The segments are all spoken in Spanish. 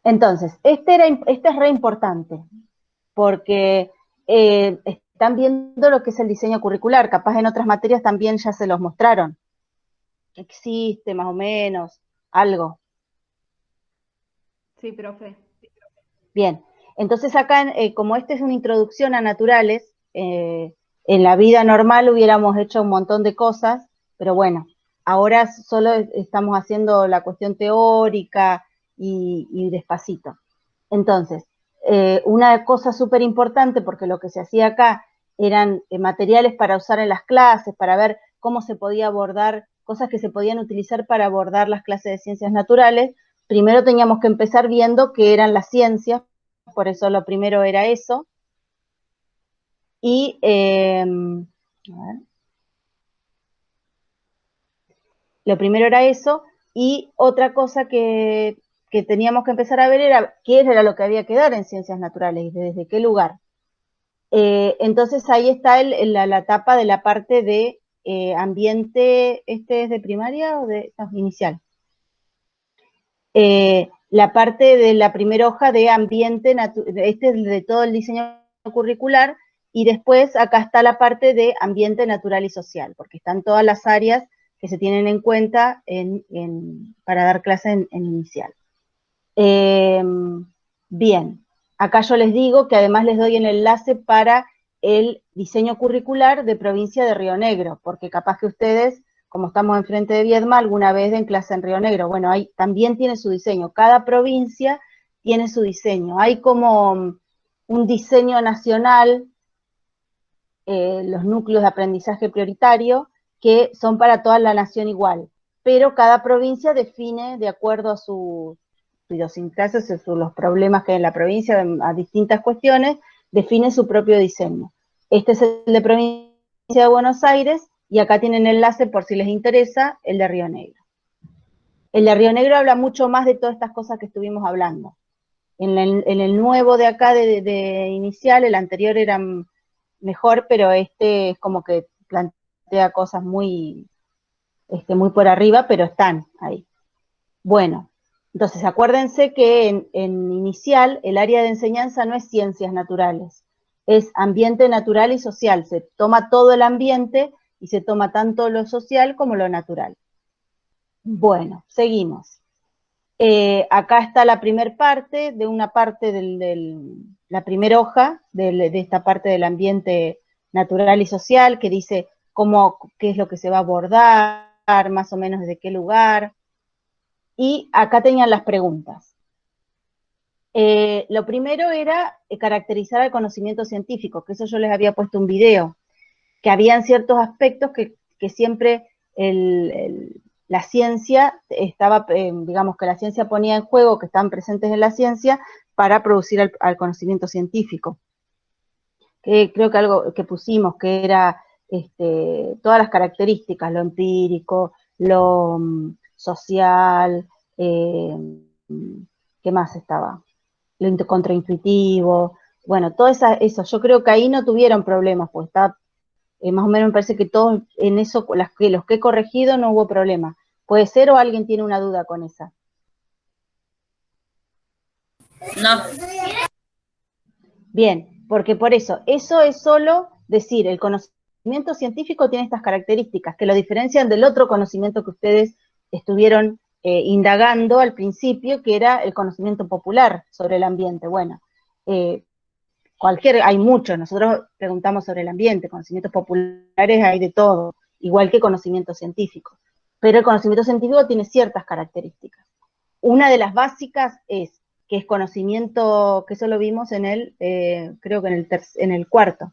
Entonces, este es re importante, porque están viendo lo que es el diseño curricular, capaz en otras materias también ya se los mostraron, que existe más o menos, algo. Sí, profe. Bien, entonces acá, como esta es una introducción a naturales, en la vida normal hubiéramos hecho un montón de cosas, pero bueno, ahora solo estamos haciendo la cuestión teórica y despacito. Entonces, una cosa súper importante, porque lo que se hacía acá eran materiales para usar en las clases, para ver cómo se podía abordar, cosas que se podían utilizar para abordar las clases de ciencias naturales. Primero teníamos que empezar viendo qué eran las ciencias, por eso lo primero era eso. Y, lo primero era eso, y otra cosa que teníamos que empezar a ver era qué era lo que había que dar en ciencias naturales y desde qué lugar. Entonces ahí está la etapa de la parte de ambiente. ¿Este es de primaria o de no, inicial? La parte de la primera hoja de ambiente, este es de todo el diseño curricular, y después acá está la parte de ambiente natural y social, porque están todas las áreas que se tienen en cuenta para dar clase en inicial. Eh, Bien, acá yo les digo que además les doy el enlace para el diseño curricular de provincia de Río Negro, porque capaz que ustedes, como estamos enfrente de Viedma, alguna vez den clase en Río Negro. Bueno, ahí también tiene su diseño. Cada provincia tiene su diseño. Hay como un diseño nacional, los núcleos de aprendizaje prioritario, que son para toda la nación igual, pero cada provincia define de acuerdo a su idiosincrasia, los problemas que hay en la provincia, a distintas cuestiones, define su propio diseño. Este es el de provincia de Buenos Aires, y acá tienen enlace por si les interesa, el de Río Negro. El de Río Negro habla mucho más de todas estas cosas que estuvimos hablando. En el nuevo de acá de inicial, el anterior era mejor, pero este es como que plantea cosas muy por arriba, pero están ahí. Bueno, entonces acuérdense que en inicial el área de enseñanza no es ciencias naturales, es ambiente natural y social. Se toma todo el ambiente y se toma tanto lo social como lo natural. Bueno, seguimos. Acá está la primera parte, de una parte la primera hoja de esta parte del ambiente natural y social, que dice qué es lo que se va a abordar, más o menos desde qué lugar. Y acá tenían las preguntas. Lo primero era caracterizar el conocimiento científico, que eso yo les había puesto un video, que habían ciertos aspectos que siempre la ciencia estaba, digamos que la ciencia ponía en juego, que estaban presentes en la ciencia, para producir al conocimiento científico. Creo que algo que pusimos, que era todas las características, lo empírico, lo social, ¿qué más estaba? Lo contraintuitivo, bueno, todo eso, yo creo que ahí no tuvieron problemas, pues está más o menos me parece que todos en eso, los que he corregido no hubo problema. ¿Puede ser o alguien tiene una duda con esa? No. Bien, porque por eso es solo decir, el conocimiento científico tiene estas características que lo diferencian del otro conocimiento que ustedes estuvieron indagando al principio, que era el conocimiento popular sobre el ambiente. Bueno, hay muchos, nosotros preguntamos sobre el ambiente, conocimientos populares hay de todo, igual que conocimiento científico, pero el conocimiento científico tiene ciertas características. Una de las básicas es que es conocimiento, que eso lo vimos creo que en el cuarto.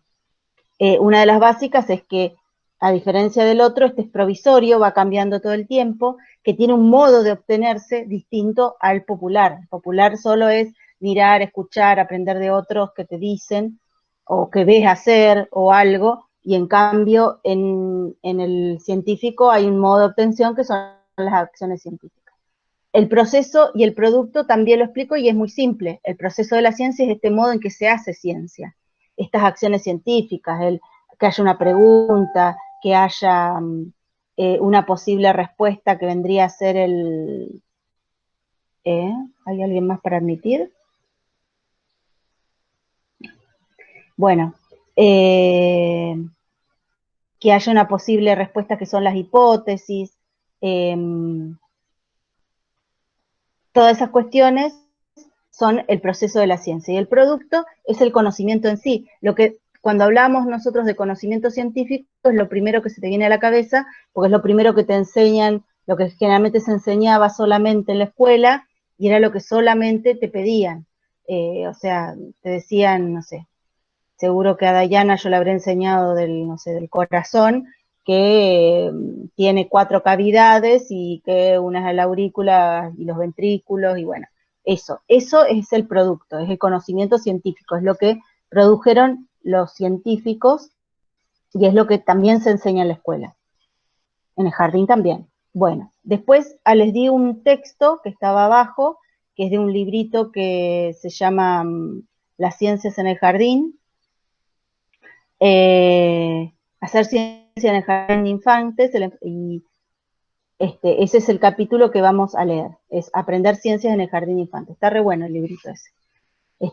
Una de las básicas es que, a diferencia del otro, este es provisorio, va cambiando todo el tiempo, que tiene un modo de obtenerse distinto al popular. El popular solo es mirar, escuchar, aprender de otros que te dicen, o que ves hacer, o algo, y en cambio, en el científico hay un modo de obtención que son las acciones científicas. El proceso y el producto también lo explico y es muy simple. El proceso de la ciencia es este modo en que se hace ciencia. Estas acciones científicas, que haya una pregunta, que haya una posible respuesta que vendría a ser ¿Hay alguien más para admitir? Bueno, que haya una posible respuesta que son las hipótesis, todas esas cuestiones son el proceso de la ciencia y el producto es el conocimiento en sí. Lo que cuando hablamos nosotros de conocimiento científico es lo primero que se te viene a la cabeza, porque es lo primero que te enseñan, lo que generalmente se enseñaba solamente en la escuela y era lo que solamente te pedían. O sea, te decían, no sé, seguro que a Dayana yo le habré enseñado del, no sé, del corazón, que tiene 4 cavidades y que una es la aurícula y los ventrículos y bueno, eso es el producto, es el conocimiento científico, es lo que produjeron los científicos y es lo que también se enseña en la escuela, en el jardín también. Bueno, después les di un texto que estaba abajo, que es de un librito que se llama Las ciencias en el jardín, hacer ciencia en el jardín de infantes, y ese es el capítulo que vamos a leer, es aprender ciencias en el jardín de infantes. Está re bueno el librito ese.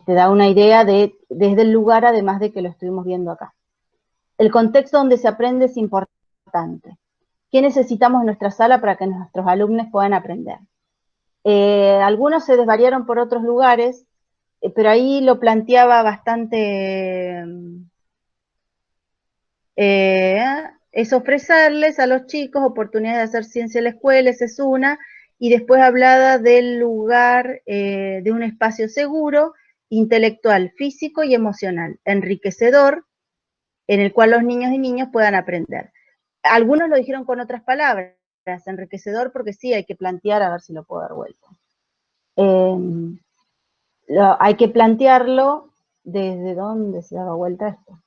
Da una idea de, desde el lugar, además de que lo estuvimos viendo acá. El contexto donde se aprende es importante. ¿Qué necesitamos en nuestra sala para que nuestros alumnos puedan aprender? Algunos se desvariaron por otros lugares, pero ahí lo planteaba bastante... es ofrecerles a los chicos oportunidades de hacer ciencia en la escuela, esa es una, y después hablaba del lugar, de un espacio seguro, intelectual, físico y emocional, enriquecedor, en el cual los niños y niñas puedan aprender. Algunos lo dijeron con otras palabras, enriquecedor porque sí, hay que plantear, a ver si lo puedo dar vuelta. Hay que plantearlo desde dónde se daba vuelta esto.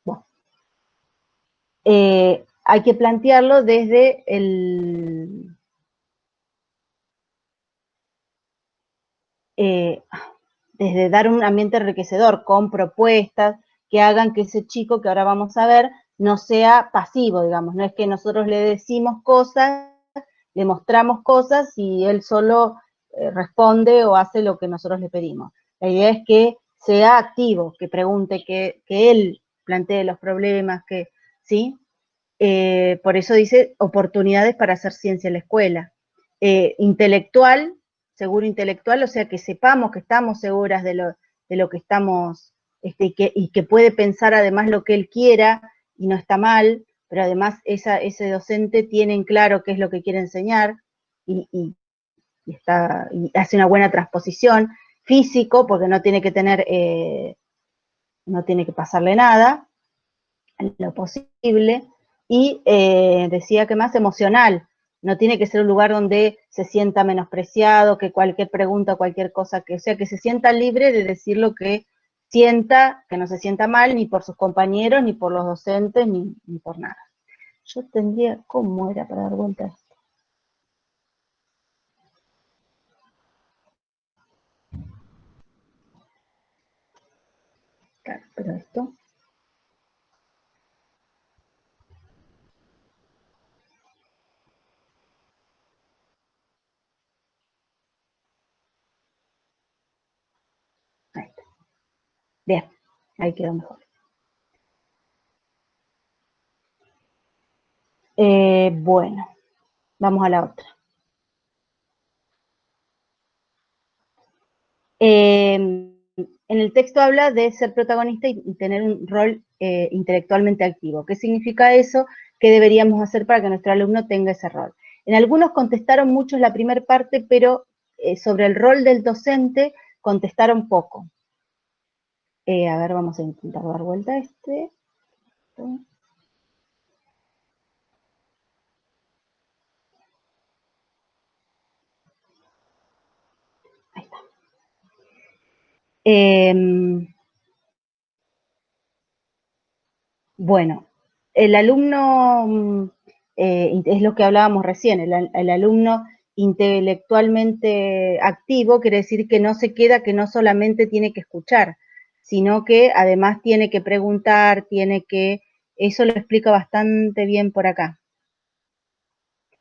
Bueno. Hay que plantearlo desde desde dar un ambiente enriquecedor, con propuestas que hagan que ese chico que ahora vamos a ver no sea pasivo, digamos, no es que nosotros le decimos cosas, le mostramos cosas y él solo responde o hace lo que nosotros le pedimos. La idea es que sea activo, que pregunte, que él plantee los problemas, que, ¿sí? Por eso dice oportunidades para hacer ciencia en la escuela. Intelectual, seguro intelectual, o sea, que sepamos que estamos seguras de lo que estamos, y que puede pensar además lo que él quiera y no está mal, pero además ese docente tiene en claro qué es lo que quiere enseñar y hace una buena transposición. Físico, porque no tiene que tener, no tiene que pasarle nada, en lo posible, y decía que más emocional, no tiene que ser un lugar donde se sienta menospreciado, que cualquier pregunta, cualquier cosa, que, o sea, que se sienta libre de decir lo que sienta, que no se sienta mal ni por sus compañeros, ni por los docentes, ni por nada. Yo tendría, ¿cómo era para dar vuelta esto? Claro, pero esto... Ahí está. Bien, ahí quedó mejor. Bueno, vamos a la otra. En el texto habla de ser protagonista y tener un rol intelectualmente activo. ¿Qué significa eso? ¿Qué deberíamos hacer para que nuestro alumno tenga ese rol? En algunos contestaron muchos la primera parte, pero sobre el rol del docente contestaron poco. A ver, vamos a intentar dar vuelta a este. Ahí está. Bueno, el alumno, es lo que hablábamos recién, el alumno intelectualmente activo quiere decir que no se queda, que no solamente tiene que escuchar, sino que además tiene que preguntar, eso lo explica bastante bien por acá.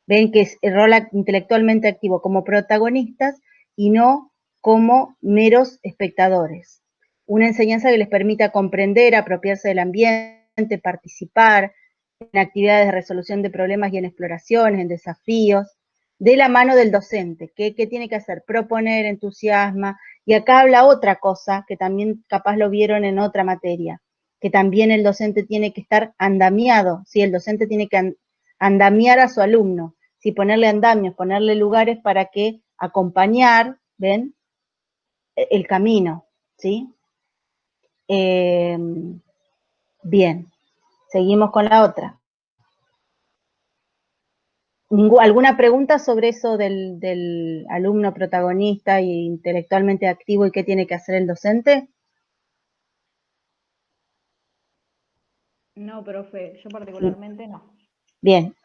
ven que es el rol intelectualmente activo como protagonistas y no como meros espectadores. Una enseñanza que les permita comprender, apropiarse del ambiente, participar en actividades de resolución de problemas y en exploraciones, en desafíos, de la mano del docente. ¿Qué tiene que hacer? Proponer, entusiasma. Y acá habla otra cosa, que también capaz lo vieron en otra materia, que también el docente tiene que estar andamiado, ¿sí? El docente tiene que andamiar a su alumno, ¿sí? Ponerle andamios, ponerle lugares para que acompañar, ¿ven? El camino, ¿sí? Bien, seguimos con la otra. ¿Alguna pregunta sobre eso del alumno protagonista e intelectualmente activo y qué tiene que hacer el docente? No, profe, yo particularmente no. Bien.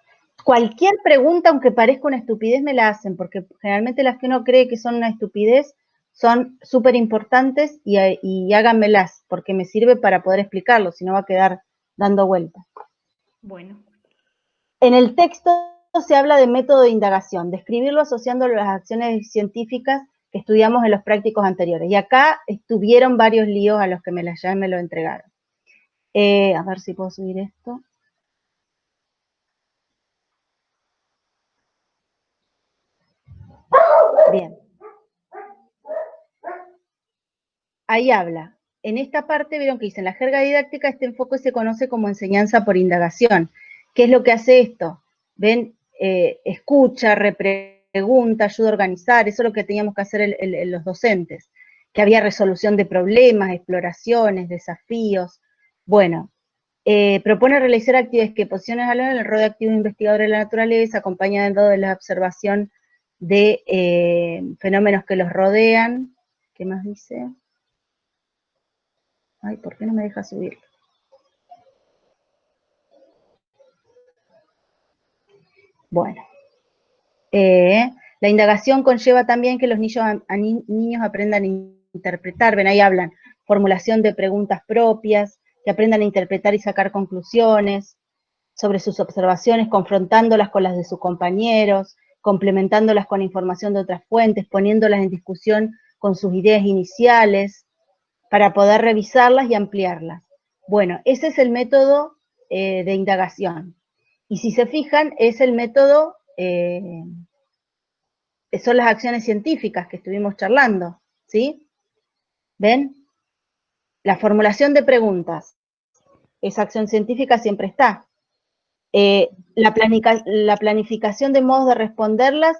Cualquier pregunta, aunque parezca una estupidez, me la hacen, porque generalmente las que uno cree que son una estupidez son súper importantes y háganmelas, porque me sirve para poder explicarlo, si no va a quedar dando vueltas. Bueno. En el texto se habla de método de indagación, describirlo asociándolo a las acciones científicas que estudiamos en los prácticos anteriores. Y acá estuvieron varios líos a los que ya me lo entregaron. A ver si puedo subir esto. Bien. Ahí habla. En esta parte vieron que dice, en la jerga didáctica este enfoque se conoce como enseñanza por indagación. ¿Qué es lo que hace esto? Ven, escucha, repregunta, ayuda a organizar, eso es lo que teníamos que hacer los docentes, que había resolución de problemas, exploraciones, desafíos. Bueno, propone realizar actividades que posicionen al en el rol de activos investigadores de la naturaleza, acompañando de la observación de fenómenos que los rodean. ¿Qué más dice? Ay, ¿por qué no me deja subir? Bueno. La indagación conlleva también que los niños aprendan a interpretar, ven, ahí hablan, formulación de preguntas propias, que aprendan a interpretar y sacar conclusiones sobre sus observaciones, confrontándolas con las de sus compañeros, complementándolas con información de otras fuentes, poniéndolas en discusión con sus ideas iniciales, para poder revisarlas y ampliarlas. Bueno, ese es el método de indagación. Y si se fijan, es el método, son las acciones científicas que estuvimos charlando, ¿sí? ¿Ven? La formulación de preguntas, esa acción científica siempre está. La planificación de modos de responderlas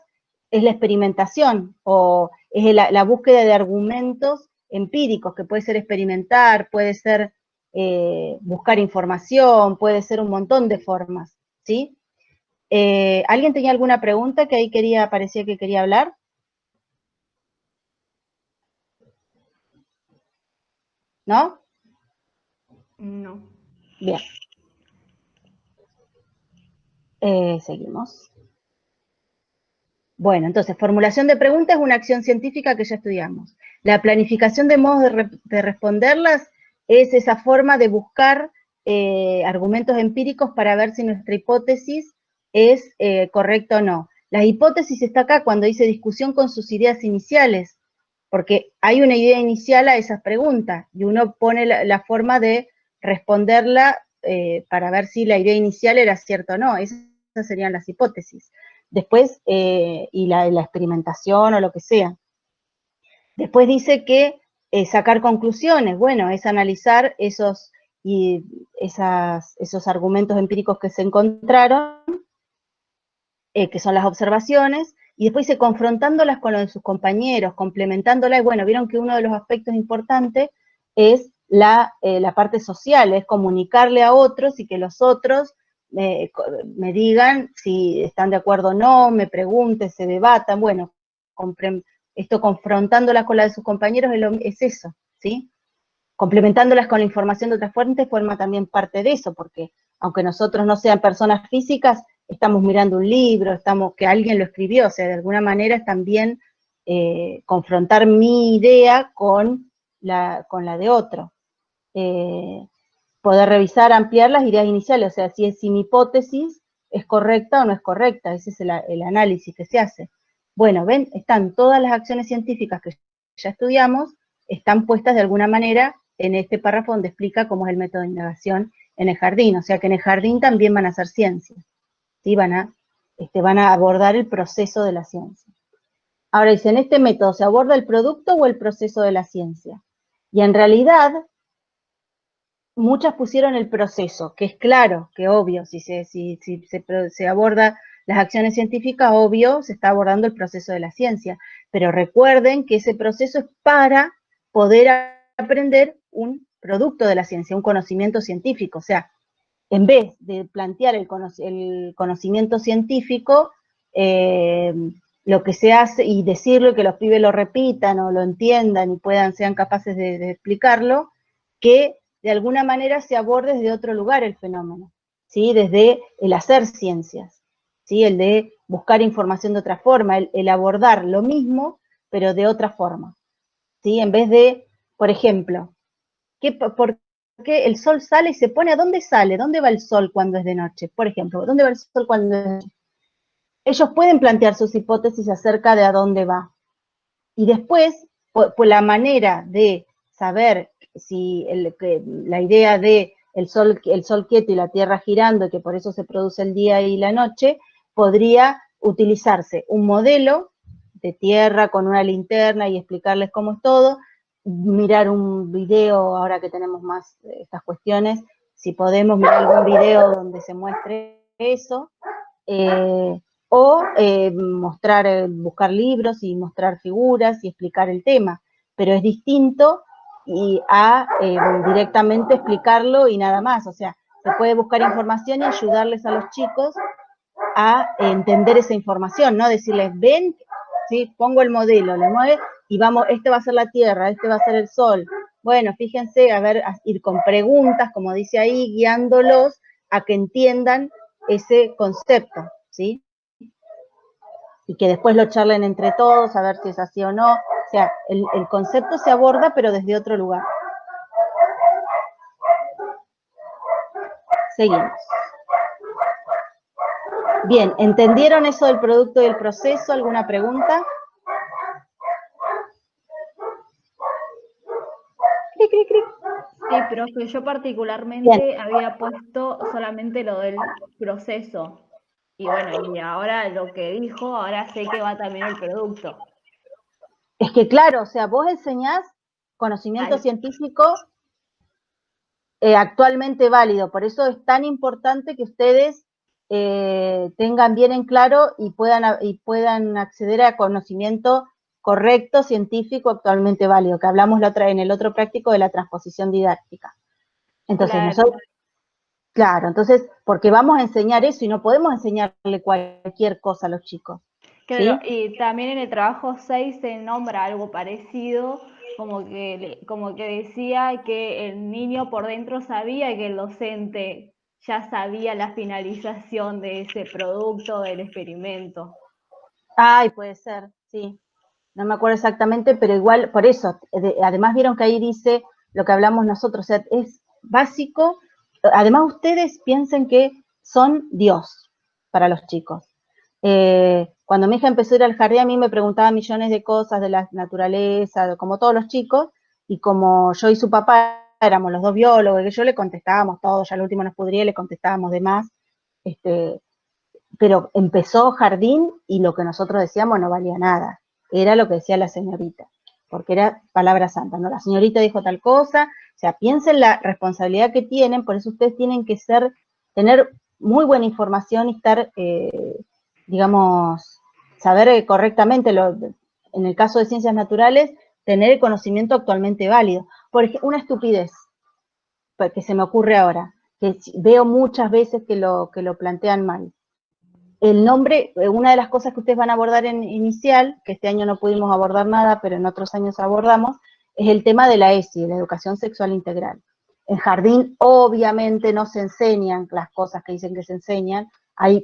es la experimentación, o es la búsqueda de argumentos empíricos, que puede ser experimentar, puede ser buscar información, puede ser un montón de formas, ¿sí? ¿Alguien tenía alguna pregunta que ahí parecía que quería hablar? ¿No? No. Bien. Seguimos. Bueno, entonces, formulación de preguntas es una acción científica que ya estudiamos. La planificación de modos de responderlas es esa forma de buscar argumentos empíricos para ver si nuestra hipótesis es correcta o no. La hipótesis está acá cuando dice discusión con sus ideas iniciales, porque hay una idea inicial a esas preguntas y uno pone la forma de responderla para ver si la idea inicial era cierta o no. Esas serían las hipótesis. Después, y la experimentación o lo que sea. Después dice que sacar conclusiones, bueno, es analizar esos argumentos empíricos que se encontraron, que son las observaciones, y después dice confrontándolas con lo de sus compañeros, complementándolas, y bueno, vieron que uno de los aspectos importantes es la parte social, es comunicarle a otros y que los otros me digan si están de acuerdo o no, me pregunten, se debatan, bueno, esto confrontándolas con la de sus compañeros es eso, ¿sí? Complementándolas con la información de otras fuentes forma también parte de eso, porque aunque nosotros no sean personas físicas, estamos mirando un libro, que alguien lo escribió, o sea, de alguna manera es también confrontar mi idea con la de otro. Poder revisar, ampliar las ideas iniciales, o sea, si mi hipótesis ¿es correcta o no es correcta? Ese es el análisis que se hace. Bueno, ven, están todas las acciones científicas que ya estudiamos, están puestas de alguna manera en este párrafo donde explica cómo es el método de indagación en el jardín. O sea que en el jardín también van a hacer ciencia, ¿sí? Van a abordar el proceso de la ciencia. Ahora dice, en este método, ¿se aborda el producto o el proceso de la ciencia? Y en realidad, muchas pusieron el proceso, que es claro, que obvio, si se aborda las acciones científicas, obvio, se está abordando el proceso de la ciencia. Pero recuerden que ese proceso es para poder aprender un producto de la ciencia, un conocimiento científico. O sea, en vez de plantear el conocimiento científico, lo que se hace, y decirlo y que los pibes lo repitan o lo entiendan y sean capaces de explicarlo, que de alguna manera se aborde desde otro lugar el fenómeno, ¿sí? Desde el hacer ciencias, ¿sí? El de buscar información de otra forma, el abordar lo mismo, pero de otra forma, ¿sí? En vez de, por ejemplo, ¿por qué el sol sale y se pone? ¿A dónde sale? ¿Dónde va el sol cuando es de noche? Por ejemplo, ¿dónde va el sol cuando es de noche? Ellos pueden plantear sus hipótesis acerca de a dónde va. Y después, pues la manera de saber si la idea de el sol quieto y la tierra girando, que por eso se produce el día y la noche, podría utilizarse un modelo de tierra con una linterna y explicarles cómo es todo, mirar un video, ahora que tenemos más estas cuestiones, si podemos mirar algún video donde se muestre eso, buscar libros y mostrar figuras y explicar el tema, pero es distinto a directamente explicarlo y nada más. O sea, se puede buscar información y ayudarles a los chicos a entender esa información, no decirles, ven, ¿sí? Pongo el modelo, le mueve y vamos, este va a ser la Tierra, este va a ser el Sol. Bueno, fíjense, ir con preguntas, como dice ahí, guiándolos a que entiendan ese concepto, ¿sí? Y que después lo charlen entre todos, a ver si es así o no. O sea, el concepto se aborda, pero desde otro lugar. Seguimos. Bien, ¿entendieron eso del producto y el proceso? ¿Alguna pregunta? Sí, profe, yo particularmente había puesto solamente lo del proceso. Y bueno, y ahora lo que dijo, ahora sé que va también el producto. Es que claro, o sea, vos enseñás conocimiento científico actualmente válido, por eso es tan importante que ustedes tengan bien en claro y puedan acceder a conocimiento correcto, científico, actualmente válido, que hablamos en el otro práctico de la transposición didáctica. Entonces, claro, entonces, porque vamos a enseñar eso y no podemos enseñarle cualquier cosa a los chicos. Claro, ¿sí? y también en el trabajo 6 se nombra algo parecido, como que decía que el niño por dentro sabía que el docente ya sabía la finalización de ese producto, del experimento. Ay, puede ser, sí. No me acuerdo exactamente, pero igual, por eso, además vieron que ahí dice lo que hablamos nosotros, o sea, es básico. Además ustedes piensen que son Dios para los chicos. Cuando mi hija empezó a ir al jardín, a mí me preguntaba millones de cosas de la naturaleza, como todos los chicos, y como yo y su papá éramos los dos biólogos, que yo le contestábamos todo, ya al último nos pudría, le contestábamos de más, pero empezó jardín y lo que nosotros decíamos no valía nada, era lo que decía la señorita, porque era palabra santa, ¿no? La señorita dijo tal cosa, o sea, piensen la responsabilidad que tienen, por eso ustedes tienen que tener muy buena información y estar, digamos, saber correctamente, en el caso de ciencias naturales, tener el conocimiento actualmente válido. Por ejemplo, una estupidez que se me ocurre ahora, que veo muchas veces que lo plantean mal. El nombre, una de las cosas que ustedes van a abordar en inicial, que este año no pudimos abordar nada, pero en otros años abordamos, es el tema de la ESI, la educación sexual integral. En jardín obviamente no se enseñan las cosas que dicen que se enseñan,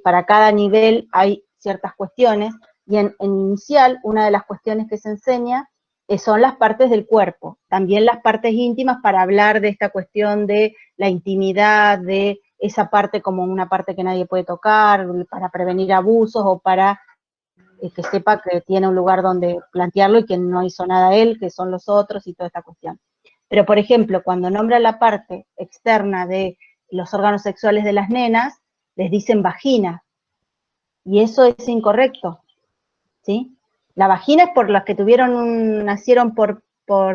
para cada nivel hay ciertas cuestiones, y en inicial una de las cuestiones que se enseña son las partes del cuerpo, también las partes íntimas para hablar de esta cuestión de la intimidad, de esa parte como una parte que nadie puede tocar, para prevenir abusos o para que sepa que tiene un lugar donde plantearlo y que no hizo nada él, que son los otros y toda esta cuestión. Pero, por ejemplo, cuando nombra la parte externa de los órganos sexuales de las nenas, les dicen vagina, y eso es incorrecto, ¿sí? La vagina es por las que nacieron por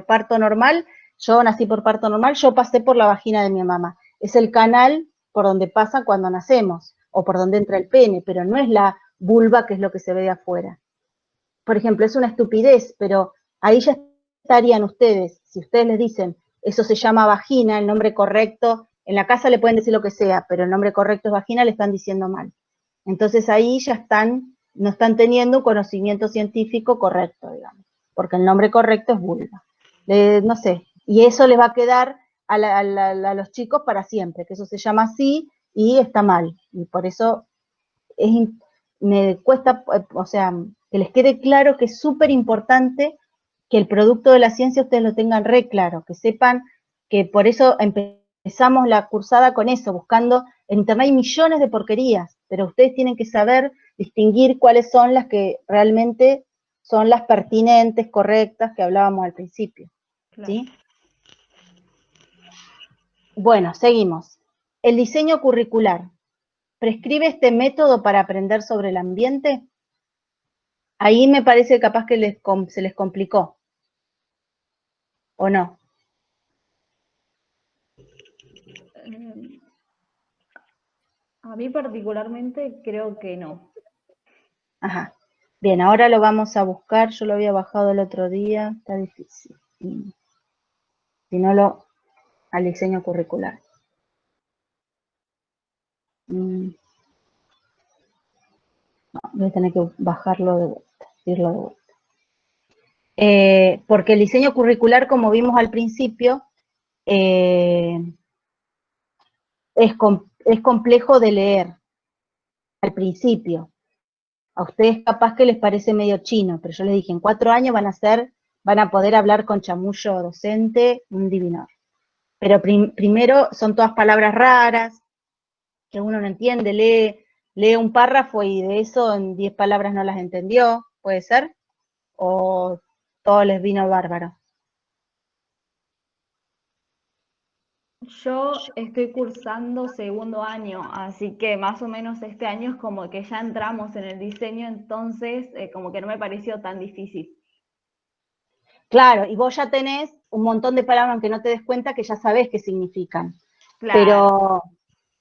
parto normal, yo nací por parto normal, yo pasé por la vagina de mi mamá. Es el canal por donde pasa cuando nacemos, o por donde entra el pene, pero no es la vulva, que es lo que se ve de afuera. Por ejemplo, es una estupidez, pero ahí ya estarían ustedes, si ustedes les dicen, eso se llama vagina, el nombre correcto, en la casa le pueden decir lo que sea, pero el nombre correcto es vagina, le están diciendo mal. Entonces ahí ya no están teniendo un conocimiento científico correcto, digamos, porque el nombre correcto es vulva. No sé, y eso les va a quedar a los chicos para siempre, que eso se llama así y está mal, y por eso me cuesta, o sea, que les quede claro que es súper importante que el producto de la ciencia ustedes lo tengan re claro, que sepan que por eso empezamos la cursada con eso, buscando, en internet hay millones de porquerías, pero ustedes tienen que saber distinguir cuáles son las que realmente son las pertinentes, correctas, que hablábamos al principio, Claro. ¿sí? Bueno, seguimos. El diseño curricular. ¿Prescribe este método para aprender sobre el ambiente? Ahí me parece capaz que se les complicó, ¿o no? A mí particularmente creo que no. Ajá. Bien, ahora lo vamos a buscar. Yo lo había bajado el otro día. Está difícil. Si no, al diseño curricular. No, voy a tener que bajarlo de vuelta, irlo de vuelta. Porque el diseño curricular, como vimos al principio, es complejo de leer al principio. A ustedes capaz que les parece medio chino, pero yo les dije, en 4 años van a poder hablar con chamullo docente, un divinor. Pero primero son todas palabras raras, que uno no entiende, lee un párrafo y de eso en 10 palabras no las entendió, ¿puede ser? ¿O todo les vino bárbaro? Yo estoy cursando segundo año, así que más o menos este año es como que ya entramos en el diseño, entonces como que no me pareció tan difícil. Claro, y vos ya tenés un montón de palabras, aunque no te des cuenta, que ya sabés qué significan. Claro.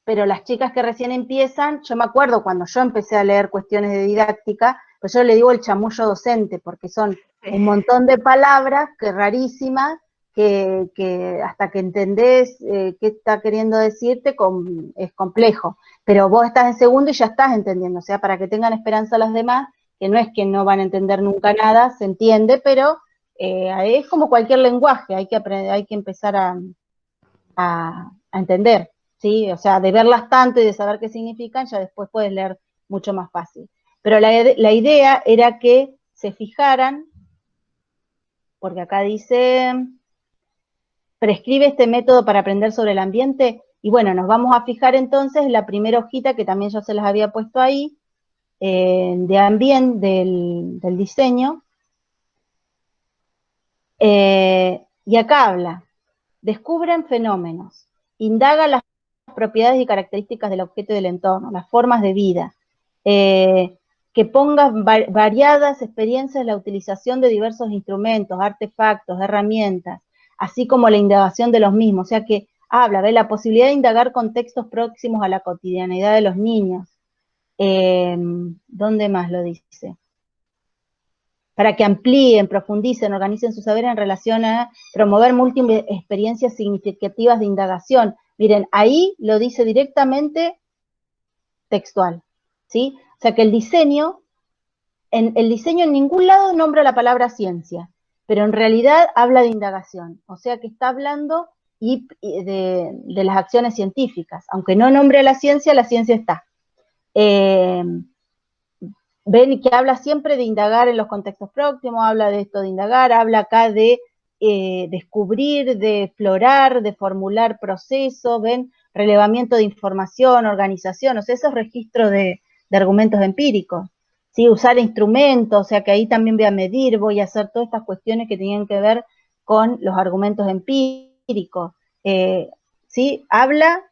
Pero las chicas que recién empiezan, yo me acuerdo cuando yo empecé a leer cuestiones de didáctica, pues yo le digo el chamullo docente, porque son Sí. un montón de palabras que rarísimas, que hasta que entendés qué está queriendo decirte, es complejo. Pero vos estás en segundo y ya estás entendiendo, o sea, para que tengan esperanza las demás, que no es que no van a entender nunca nada, se entiende, pero es como cualquier lenguaje, hay que aprender, hay que empezar a entender, ¿sí? O sea, de verlas tanto y de saber qué significan, ya después puedes leer mucho más fácil. Pero la idea era que se fijaran, porque acá dice, prescribe este método para aprender sobre el ambiente, y bueno, nos vamos a fijar entonces en la primera hojita, que también yo se las había puesto ahí, de ambiente, del diseño, y acá habla, descubren fenómenos, indaga las propiedades y características del objeto y del entorno, las formas de vida, que ponga variadas experiencias en la utilización de diversos instrumentos, artefactos, herramientas, así como la indagación de los mismos, o sea que habla de la posibilidad de indagar contextos próximos a la cotidianidad de los niños. ¿Dónde más lo dice? Para que amplíen, profundicen, organicen su saber en relación a promover múltiples experiencias significativas de indagación. Miren, ahí lo dice directamente textual, ¿sí? O sea que el diseño en ningún lado nombra la palabra ciencia, pero en realidad habla de indagación, o sea que está hablando de las acciones científicas, aunque no nombre a la ciencia está. Ven que habla siempre de indagar en los contextos próximos, habla de esto de indagar, habla acá de descubrir, de explorar, de formular procesos, ven, relevamiento de información, organización, o sea, esos registros de argumentos empíricos. ¿Sí? Usar instrumentos, o sea que ahí también voy a medir, voy a hacer todas estas cuestiones que tienen que ver con los argumentos empíricos. ¿Sí? Habla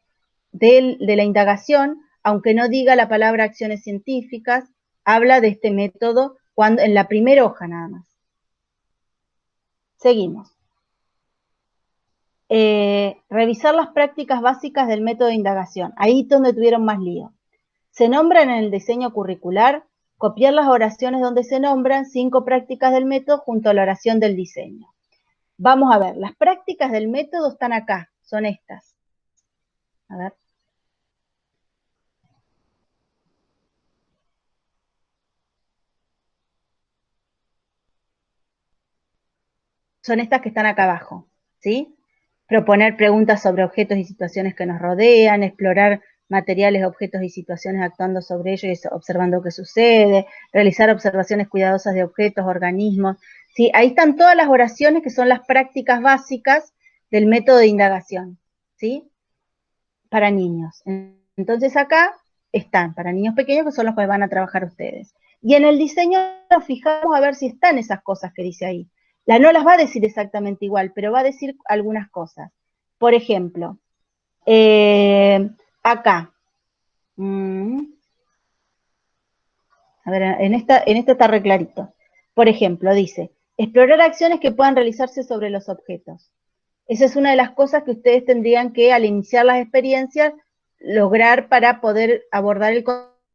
de la indagación, aunque no diga la palabra acciones científicas, habla de este método en la primera hoja nada más. Seguimos. Revisar las prácticas básicas del método de indagación. Ahí es donde tuvieron más lío. Se nombran en el diseño curricular, copiar las oraciones donde se nombran 5 prácticas del método junto a la oración del diseño. Vamos a ver, las prácticas del método están acá, son estas. A ver. Son estas que están acá abajo, ¿sí? Proponer preguntas sobre objetos y situaciones que nos rodean, explorar materiales, objetos y situaciones actuando sobre ellos y observando qué sucede, realizar observaciones cuidadosas de objetos, organismos. ¿Sí? Ahí están todas las oraciones que son las prácticas básicas del método de indagación, ¿sí? Para niños. Entonces acá están, para niños pequeños, que son los que van a trabajar ustedes. Y en el diseño nos fijamos a ver si están esas cosas que dice ahí. No las va a decir exactamente igual, pero va a decir algunas cosas. Por ejemplo, acá. A ver, en esta está re clarito. Por ejemplo, dice, explorar acciones que puedan realizarse sobre los objetos. Esa es una de las cosas que ustedes tendrían que, al iniciar las experiencias, lograr para poder abordar el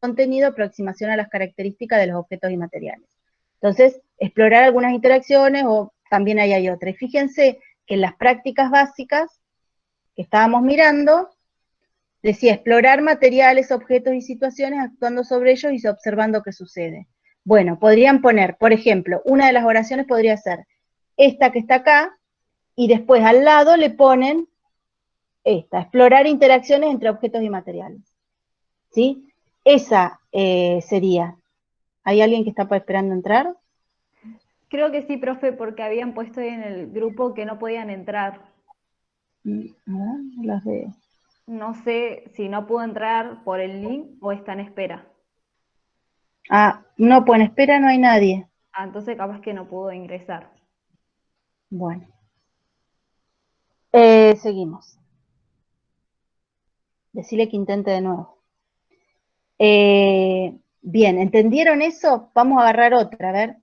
contenido, aproximación a las características de los objetos y materiales. Entonces, explorar algunas interacciones o también ahí hay otra. Y fíjense que en las prácticas básicas que estábamos mirando, decía explorar materiales, objetos y situaciones actuando sobre ellos y observando qué sucede. Bueno, podrían poner, por ejemplo, una de las oraciones podría ser esta que está acá, y después al lado le ponen esta, explorar interacciones entre objetos y materiales. ¿Sí? Esa sería. ¿Hay alguien que está esperando entrar? Creo que sí, profe, porque habían puesto ahí en el grupo que no podían entrar. Las veo. No sé si no pudo entrar por el link o está en espera. Ah, no, pues en espera no hay nadie. Ah, entonces capaz que no pudo ingresar. Bueno. Seguimos. Decirle que intente de nuevo. Bien, ¿entendieron eso? Vamos a agarrar otra, a ver.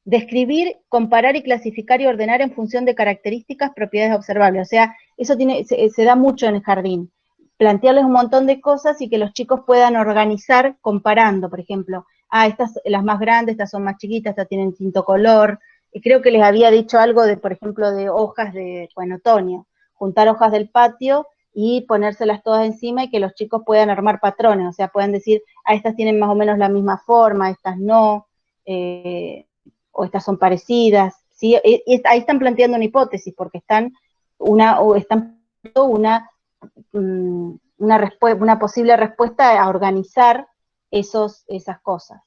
Describir, comparar y clasificar y ordenar en función de características, propiedades observables. O sea, eso se da mucho en el jardín. Plantearles un montón de cosas y que los chicos puedan organizar comparando, por ejemplo, estas, las más grandes, estas son más chiquitas, estas tienen distinto color. Y creo que les había dicho algo de, por ejemplo, de hojas en otoño. Juntar hojas del patio y ponérselas todas encima y que los chicos puedan armar patrones. O sea, puedan decir, estas tienen más o menos la misma forma, estas no. O estas son parecidas, ¿sí? Ahí están planteando una hipótesis, porque están una posible respuesta a organizar esas cosas.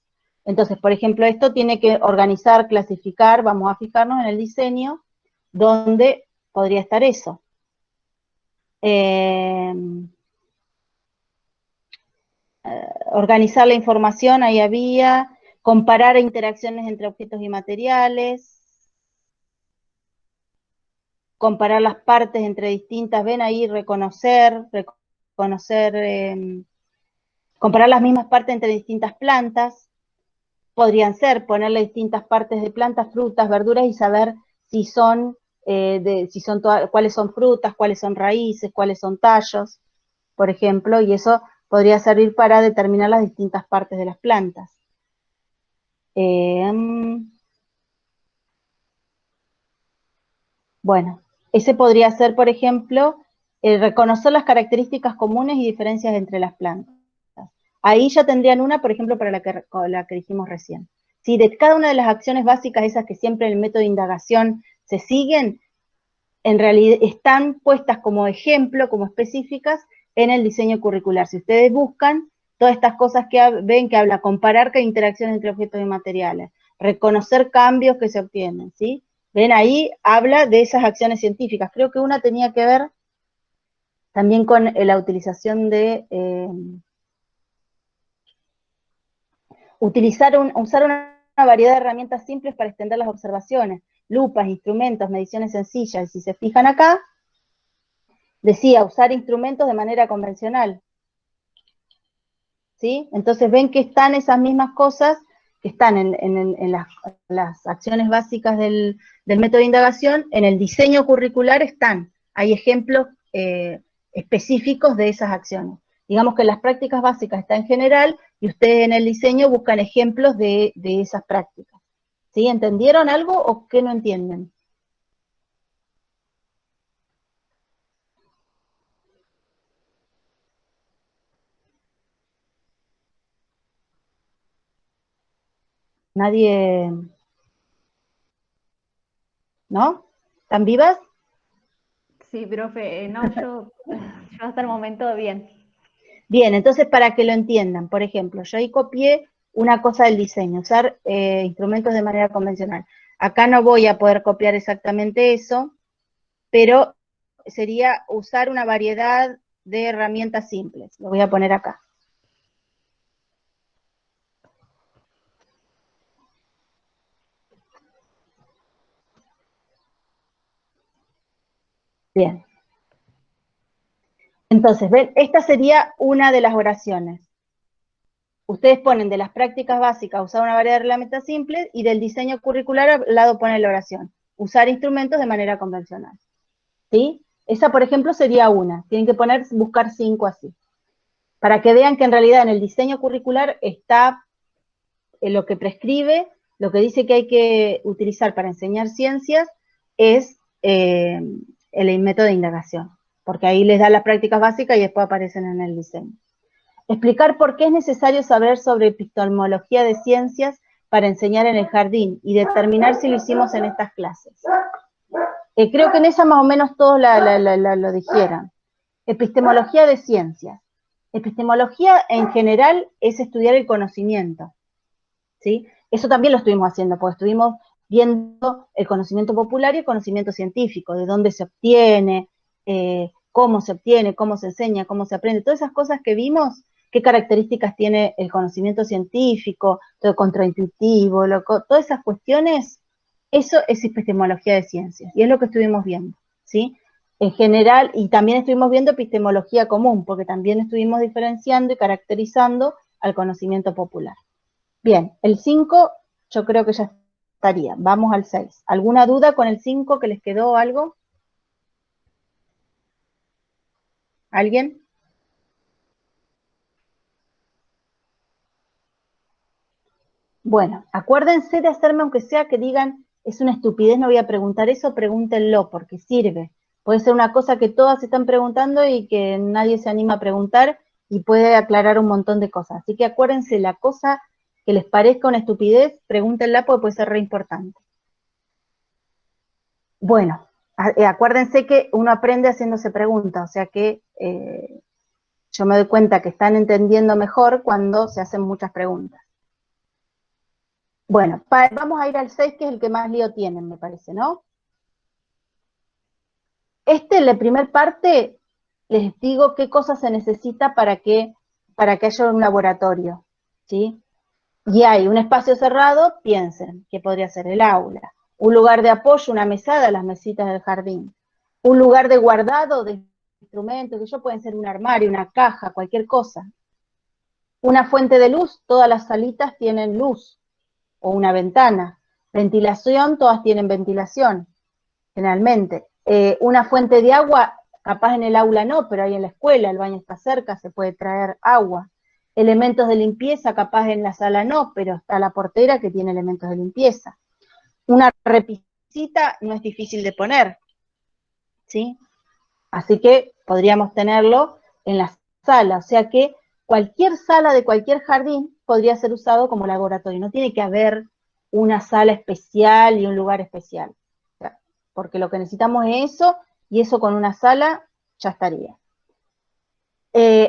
Entonces, por ejemplo, esto tiene que organizar, clasificar, vamos a fijarnos en el diseño, donde podría estar eso. Organizar la información, ahí había, comparar interacciones entre objetos y materiales, comparar las partes entre distintas, ven ahí, comparar las mismas partes entre distintas plantas, podrían ser ponerle distintas partes de plantas, frutas, verduras y saber si son, cuáles son frutas, cuáles son raíces, cuáles son tallos, por ejemplo, y eso podría servir para determinar las distintas partes de las plantas. Bueno, ese podría ser, por ejemplo, reconocer las características comunes y diferencias entre las plantas. Ahí ya tendrían una, por ejemplo, para la que dijimos recién. Si de cada una de las acciones básicas, esas que siempre en el método de indagación se siguen, en realidad están puestas como ejemplo, como específicas, en el diseño curricular. Si ustedes buscan todas estas cosas que ven que habla, comparar que hay interacciones entre objetos y materiales, reconocer cambios que se obtienen, ¿sí? Ven ahí, habla de esas acciones científicas. Creo que una tenía que ver También con la utilización de usar una variedad de herramientas simples para extender las observaciones, lupas, instrumentos, mediciones sencillas. Y si se fijan acá, decía usar instrumentos de manera convencional. ¿Sí? Entonces ven que están esas mismas cosas que están en las acciones básicas del método de indagación, en el diseño curricular están. Hay ejemplos específicos de esas acciones. Digamos que las prácticas básicas están en general y ustedes en el diseño buscan ejemplos de esas prácticas. ¿Sí? ¿Entendieron algo o qué no entienden? ¿Nadie? ¿No? ¿Están vivas? Sí, profe, no, yo hasta el momento bien. Bien, entonces para que lo entiendan, por ejemplo, yo ahí copié una cosa del diseño, usar instrumentos de manera convencional. Acá no voy a poder copiar exactamente eso, pero sería usar una variedad de herramientas simples. Lo voy a poner acá. Bien. Entonces, ven, esta sería una de las oraciones. Ustedes ponen de las prácticas básicas usar una variedad de herramientas simples y del diseño curricular al lado ponen la oración. Usar instrumentos de manera convencional. ¿Sí? Esa, por ejemplo, sería una. Tienen que buscar 5 así. Para que vean que en realidad en el diseño curricular está lo que prescribe, lo que dice que hay que utilizar para enseñar ciencias es el método de indagación, porque ahí les da las prácticas básicas y después aparecen en el diseño. Explicar por qué es necesario saber sobre epistemología de ciencias para enseñar en el jardín y determinar si lo hicimos en estas clases. Creo que en esa más o menos todos lo dijeron. Epistemología de ciencias. Epistemología en general es estudiar el conocimiento, ¿sí? Eso también lo estuvimos haciendo, porque estuvimos viendo el conocimiento popular y el conocimiento científico, de dónde se obtiene, cómo se obtiene, cómo se enseña, cómo se aprende, todas esas cosas que vimos, qué características tiene el conocimiento científico, todo contraintuitivo, todas esas cuestiones, eso es epistemología de ciencias, y es lo que estuvimos viendo, ¿sí? En general, y también estuvimos viendo epistemología común, porque también estuvimos diferenciando y caracterizando al conocimiento popular. Bien, el 5 yo creo que ya estaría. Vamos al 6. ¿Alguna duda con el 5 que les quedó algo? ¿Alguien? Bueno, acuérdense de hacerme aunque sea que digan, es una estupidez, no voy a preguntar eso, pregúntenlo, porque sirve. Puede ser una cosa que todas están preguntando y que nadie se anima a preguntar y puede aclarar un montón de cosas. Así que acuérdense, la cosa que les parezca una estupidez, pregúntenla porque puede ser re importante. Bueno, acuérdense que uno aprende haciéndose preguntas, o sea que yo me doy cuenta que están entendiendo mejor cuando se hacen muchas preguntas. Bueno, vamos a ir al 6, que es el que más lío tienen, me parece, ¿no? En la primera parte, les digo qué cosas se necesita para que haya un laboratorio, ¿sí? Y hay un espacio cerrado, piensen, que podría ser el aula. Un lugar de apoyo, una mesada, las mesitas del jardín. Un lugar de guardado de instrumentos, que yo pueden ser un armario, una caja, cualquier cosa. Una fuente de luz, todas las salitas tienen luz, o una ventana. Ventilación, todas tienen ventilación, generalmente. Una fuente de agua, capaz en el aula no, pero ahí en la escuela, el baño está cerca, se puede traer agua. Elementos de limpieza, capaz en la sala no, pero está la portera que tiene elementos de limpieza. Una repisita no es difícil de poner, ¿sí? Así que podríamos tenerlo en la sala, o sea que cualquier sala de cualquier jardín podría ser usado como laboratorio, no tiene que haber una sala especial y un lugar especial, o sea, porque lo que necesitamos es eso, y eso con una sala ya estaría.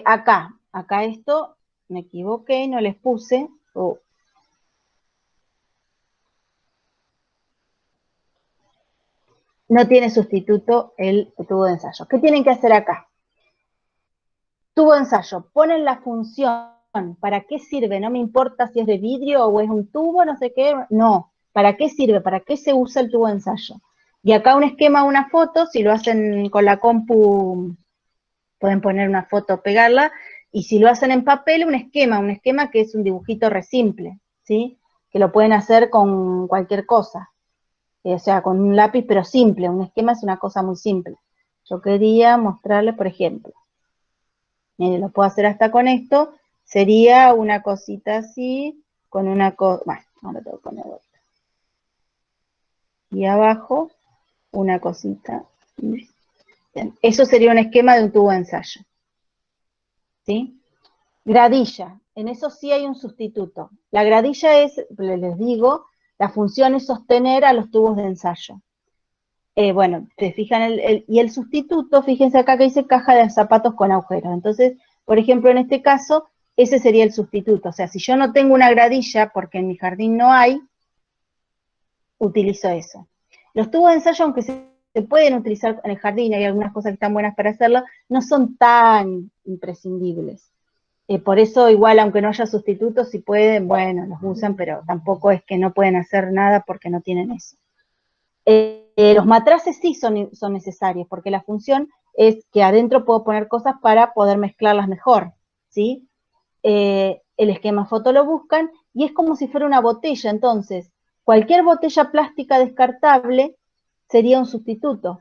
Acá esto, me equivoqué, no les puse, no tiene sustituto el tubo de ensayo. ¿Qué tienen que hacer acá? Tubo de ensayo, ponen la función, ¿para qué sirve? No me importa si es de vidrio o es un tubo, no sé qué, no, ¿para qué sirve? ¿Para qué se usa el tubo de ensayo? Y acá un esquema, una foto, si lo hacen con la compu, pueden poner una foto, pegarla, y si lo hacen en papel, un esquema que es un dibujito re simple, ¿sí? Que lo pueden hacer con cualquier cosa, o sea, con un lápiz, pero simple, un esquema es una cosa muy simple. Yo quería mostrarles, por ejemplo, lo puedo hacer hasta con esto, sería una cosita así, con una cosa, bueno, ahora tengo que poner otra. Y abajo, una cosita. Bien. Eso sería un esquema de un tubo de ensayo. ¿Sí? Gradilla, en eso sí hay un sustituto. La gradilla es, les digo, la función es sostener a los tubos de ensayo. Bueno, te fijan, y el sustituto, fíjense acá que dice caja de zapatos con agujeros. Entonces, por ejemplo, en este caso, ese sería el sustituto. O sea, si yo no tengo una gradilla, porque en mi jardín no hay, utilizo eso. Los tubos de ensayo, aunque se pueden utilizar en el jardín, hay algunas cosas que están buenas para hacerlo, no son tan imprescindibles. Por eso, igual, aunque no haya sustitutos, si pueden, bueno, los usan, pero tampoco es que no pueden hacer nada porque no tienen eso. Los matraces sí son necesarios, porque la función es que adentro puedo poner cosas para poder mezclarlas mejor, ¿sí? El esquema foto lo buscan, y es como si fuera una botella, entonces, cualquier botella plástica descartable sería un sustituto,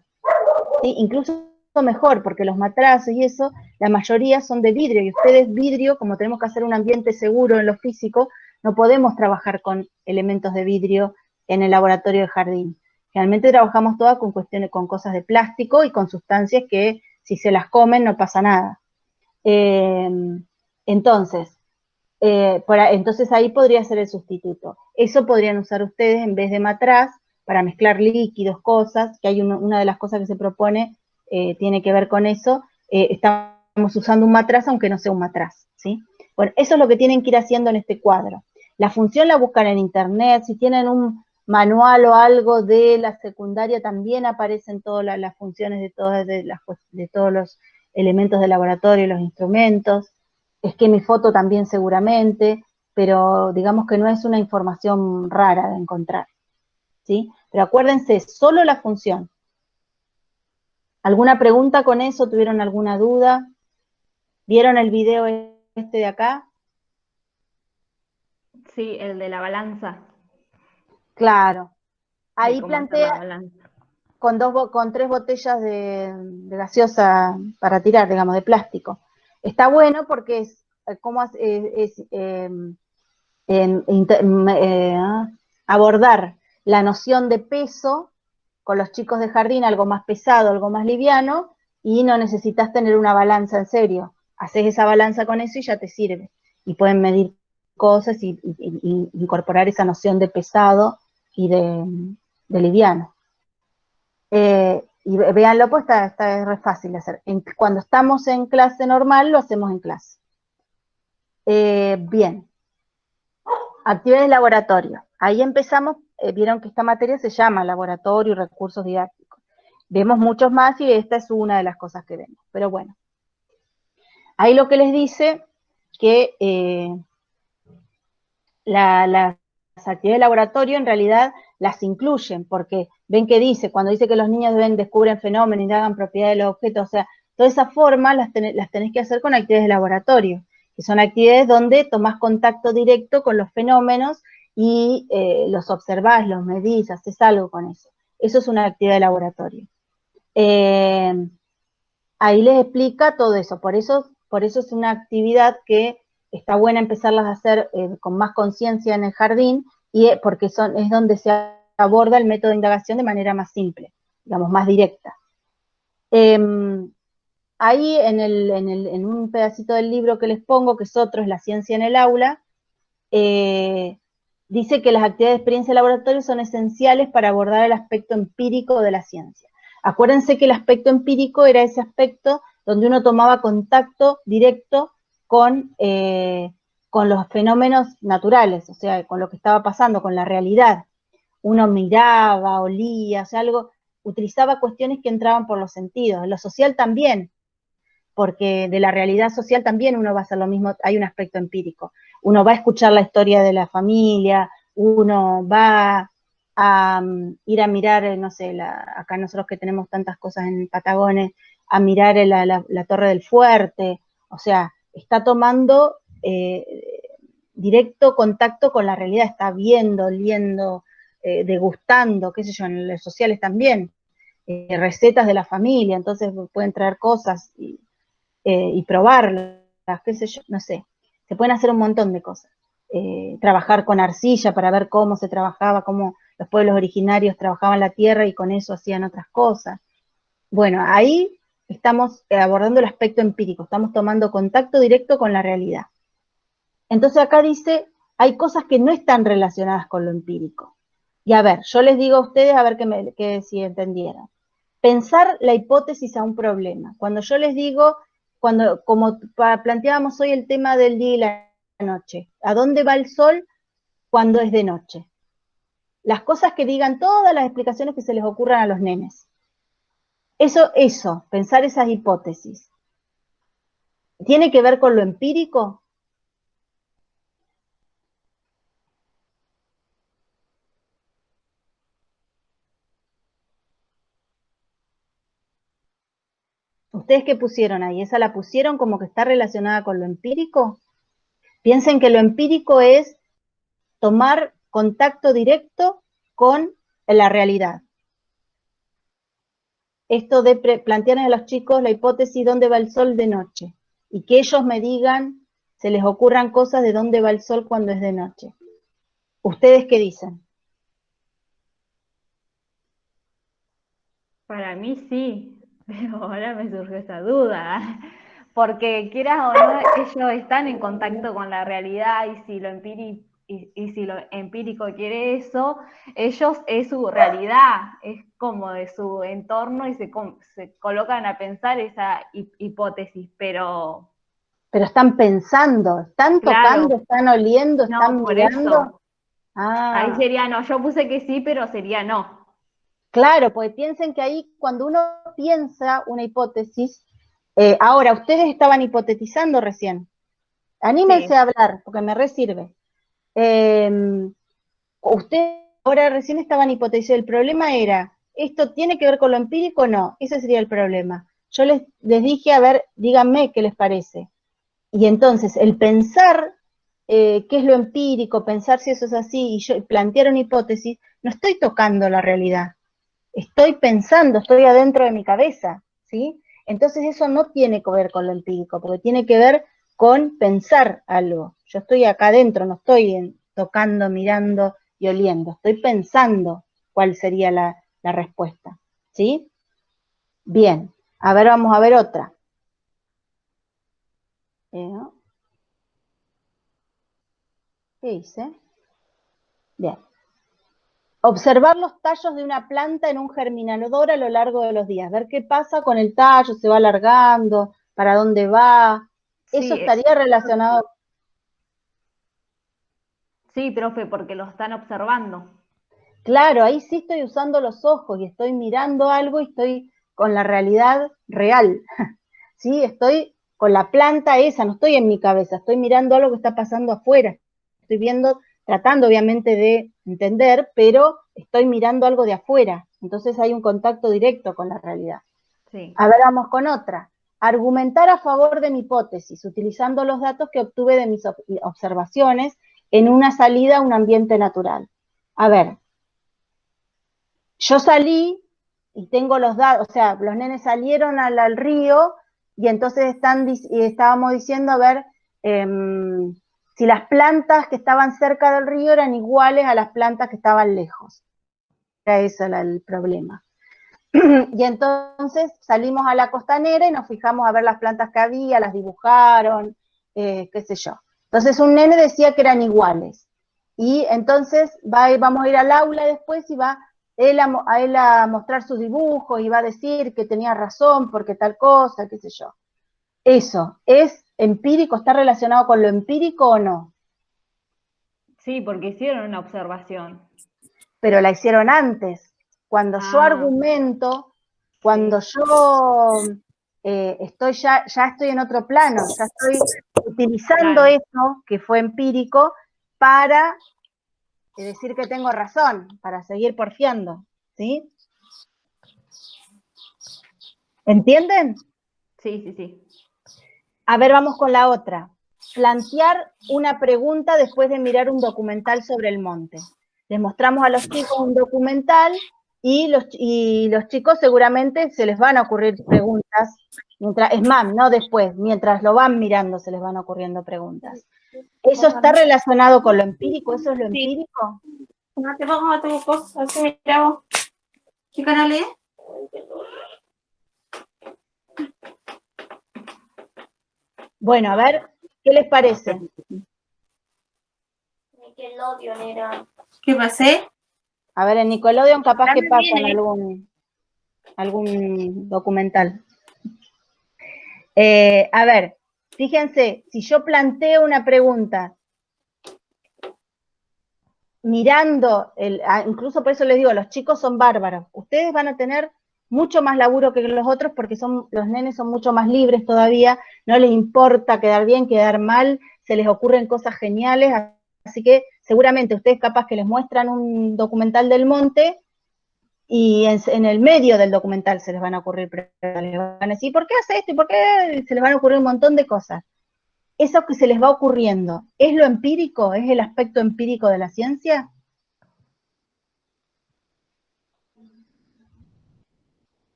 ¿sí? Incluso mejor, porque los matraces y eso, la mayoría son de vidrio, y ustedes vidrio, como tenemos que hacer un ambiente seguro en lo físico, no podemos trabajar con elementos de vidrio en el laboratorio de jardín. Generalmente trabajamos todas con cuestiones, con cosas de plástico y con sustancias que si se las comen no pasa nada. Entonces, entonces ahí podría ser el sustituto. Eso podrían usar ustedes en vez de matraz para mezclar líquidos, cosas, que hay una de las cosas que se propone tiene que ver con eso. Estamos usando un matraz aunque no sea un matraz, ¿sí? Bueno, eso es lo que tienen que ir haciendo en este cuadro. La función la buscan en internet, si tienen un manual o algo de la secundaria también aparecen todas las funciones de todos los elementos del laboratorio, los instrumentos. Es que mi foto también seguramente, pero digamos que no es una información rara de encontrar, ¿sí? Pero acuérdense, solo la función. ¿Alguna pregunta con eso? ¿Tuvieron alguna duda? ¿Vieron el video este de acá? Sí, el de la balanza, Claro. de Ahí cómo hacer la plantea balanza. con 3 botellas de gaseosa para tirar, digamos, de plástico. Está bueno porque es como abordar la noción de peso con los chicos de jardín, algo más pesado, algo más liviano, y no necesitas tener una balanza en serio. Haces esa balanza con eso y ya te sirve. Y pueden medir cosas y incorporar esa noción de pesado y de liviano. Y véanlo, pues está re fácil de hacer. Cuando estamos en clase normal, lo hacemos en clase. Bien, actividades de laboratorio. Ahí empezamos, vieron que esta materia se llama laboratorio y recursos didácticos. Vemos muchos más y esta es una de las cosas que vemos. Pero bueno, ahí lo que les dice que las actividades de laboratorio en realidad las incluyen, porque ven que dice, cuando dice que los niños descubren fenómenos y hagan propiedad de los objetos, o sea, toda esa forma las tenés que hacer con actividades de laboratorio, que son actividades donde tomás contacto directo con los fenómenos y los observás, los medís, haces algo con eso. Eso es una actividad de laboratorio. Ahí les explica todo eso, por eso es una actividad que está buena empezarlas a hacer con más conciencia en el jardín, y porque es donde se aborda el método de indagación de manera más simple, digamos, más directa. Ahí en un pedacito del libro que les pongo, que es otro, es La ciencia en el aula, dice que las actividades de experiencia de laboratorio son esenciales para abordar el aspecto empírico de la ciencia. Acuérdense que el aspecto empírico era ese aspecto donde uno tomaba contacto directo con los fenómenos naturales, o sea, con lo que estaba pasando, con la realidad. Uno miraba, olía, o sea, utilizaba cuestiones que entraban por los sentidos. Lo social también, porque de la realidad social también uno va a hacer lo mismo, hay un aspecto empírico. Uno va a escuchar la historia de la familia, uno va a ir a mirar, no sé, acá nosotros que tenemos tantas cosas en Patagones, a mirar la Torre del Fuerte, o sea, está tomando directo contacto con la realidad, está viendo, oliendo, degustando, qué sé yo, en los sociales también, recetas de la familia, entonces pueden traer cosas y probarlas, qué sé yo, no sé, se pueden hacer un montón de cosas. Trabajar con arcilla para ver cómo se trabajaba, cómo los pueblos originarios trabajaban la tierra y con eso hacían otras cosas. Bueno, ahí estamos abordando el aspecto empírico, estamos tomando contacto directo con la realidad. Entonces acá dice, hay cosas que no están relacionadas con lo empírico. Y a ver, yo les digo a ustedes a ver si entendieron. Pensar la hipótesis a un problema. Cuando yo les digo, como planteábamos hoy el tema del día y la noche, ¿a dónde va el sol cuando es de noche? Las cosas que digan, todas las explicaciones que se les ocurran a los nenes. Eso, pensar esas hipótesis. ¿Tiene que ver con lo empírico? ¿Ustedes qué pusieron ahí? ¿Esa la pusieron como que está relacionada con lo empírico? Piensen que lo empírico es tomar contacto directo con la realidad. Esto de plantear a los chicos la hipótesis dónde va el sol de noche y que ellos me digan, se les ocurran cosas de dónde va el sol cuando es de noche. ¿Ustedes qué dicen? Para mí sí, pero ahora me surgió esa duda, porque quieras o no, ellos están en contacto con la realidad y si lo empírico quiere eso, ellos es su realidad, es como de su entorno y se colocan a pensar esa hipótesis, pero Pero están pensando, están tocando, claro, están oliendo, no, están por mirando. eso, ahí Ah, sería no, yo puse que sí, pero sería no. claro, porque piensen que ahí cuando uno piensa una hipótesis, ahora, ustedes estaban hipotetizando recién. Anímense Sí, a hablar, porque me resirve. Ustedes ahora recién estaban hipotetizando, el problema era, ¿esto tiene que ver con lo empírico o no? Ese sería el problema. Yo les dije, a ver, díganme qué les parece. Y entonces, el pensar qué es lo empírico, pensar si eso es así, y yo plantear una hipótesis, no estoy tocando la realidad. Estoy pensando, estoy adentro de mi cabeza, ¿sí? Entonces eso no tiene que ver con lo empírico, porque tiene que ver con pensar algo. Yo estoy acá adentro, no estoy tocando, mirando y oliendo, estoy pensando cuál sería la respuesta, ¿sí? Bien, a ver, vamos a ver otra. ¿No? ¿Qué hice? Bien. Observar los tallos de una planta en un germinador a lo largo de los días, ver qué pasa con el tallo, se va alargando, para dónde va. Eso sí, estaría relacionado. sí, profe, porque lo están observando. Claro, ahí sí estoy usando los ojos y estoy mirando algo y estoy con la realidad real. Sí, estoy con la planta esa, no estoy en mi cabeza, estoy mirando algo que está pasando afuera. Estoy viendo, tratando obviamente de entender, pero estoy mirando algo de afuera. Entonces hay un contacto directo con la realidad. Sí. A ver, vamos con otra. Argumentar a favor de mi hipótesis, utilizando los datos que obtuve de mis observaciones en una salida a un ambiente natural. A ver, yo salí y tengo los datos, o sea, los nenes salieron al río y entonces estábamos diciendo, a ver, eh, si las plantas que estaban cerca del río eran iguales a las plantas que estaban lejos. Era ese el problema. Y entonces salimos a la costanera y nos fijamos a ver las plantas que había, las dibujaron, qué sé yo. Entonces un nene decía que eran iguales. Y entonces vamos a ir al aula después y va él a mostrar sus dibujos y va a decir que tenía razón porque tal cosa, qué sé yo. ¿Eso es empírico? ¿Está relacionado con lo empírico o no? Sí, porque hicieron una observación. Pero la hicieron antes. Cuando yo Ah, argumento, cuando sí, yo ya estoy en otro plano, ya estoy utilizando eso que fue empírico para decir que tengo razón, para seguir porfiando, ¿sí? ¿Entienden? Sí, sí, sí. A ver, vamos con la otra. Plantear una pregunta después de mirar un documental sobre el monte. Les mostramos a los chicos un documental y los chicos seguramente se les van a ocurrir preguntas, es más, no después, mientras lo van mirando se les van ocurriendo preguntas. ¿Eso está relacionado con lo empírico? ¿Eso es lo empírico? No te pongo a tu cosa, así miramos. ¿Qué canal es? Bueno, a ver, ¿qué les parece? Nickelodeon era. ¿Qué pasé? A ver, en Nickelodeon capaz que También pasan algún documental. A ver, fíjense, si yo planteo una pregunta mirando, incluso por eso les digo, los chicos son bárbaros. Ustedes van a tener mucho más laburo que los otros porque los nenes son mucho más libres todavía, no les importa quedar bien, quedar mal, se les ocurren cosas geniales, así que seguramente ustedes capaz que les muestran un documental del monte y en el medio del documental se les van a ocurrir preguntas, les van a decir, ¿por qué hace esto? ¿Y por qué? Se les van a ocurrir un montón de cosas. Eso que se les va ocurriendo, ¿es lo empírico? ¿Es el aspecto empírico de la ciencia?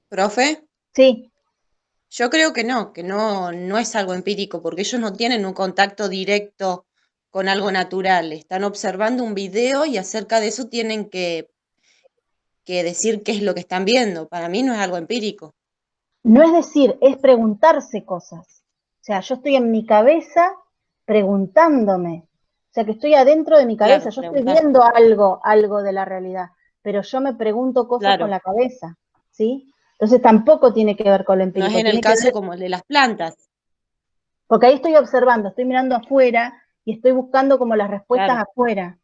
¿Profe? Sí. Yo creo que no es algo empírico, porque ellos no tienen un contacto directo con algo natural. Están observando un video y acerca de eso tienen que decir qué es lo que están viendo. Para mí no es algo empírico. No es decir, es preguntarse cosas. O sea, yo estoy en mi cabeza preguntándome. O sea, que estoy adentro de mi cabeza. Claro, Yo estoy preguntar. viendo algo de la realidad, pero yo me pregunto cosas con Claro. la cabeza, ¿sí? Entonces tampoco tiene que ver con lo No es empírico. en el Tiene que caso ver, como el de las plantas. porque ahí estoy observando, estoy mirando afuera y estoy buscando como las respuestas Claro. afuera.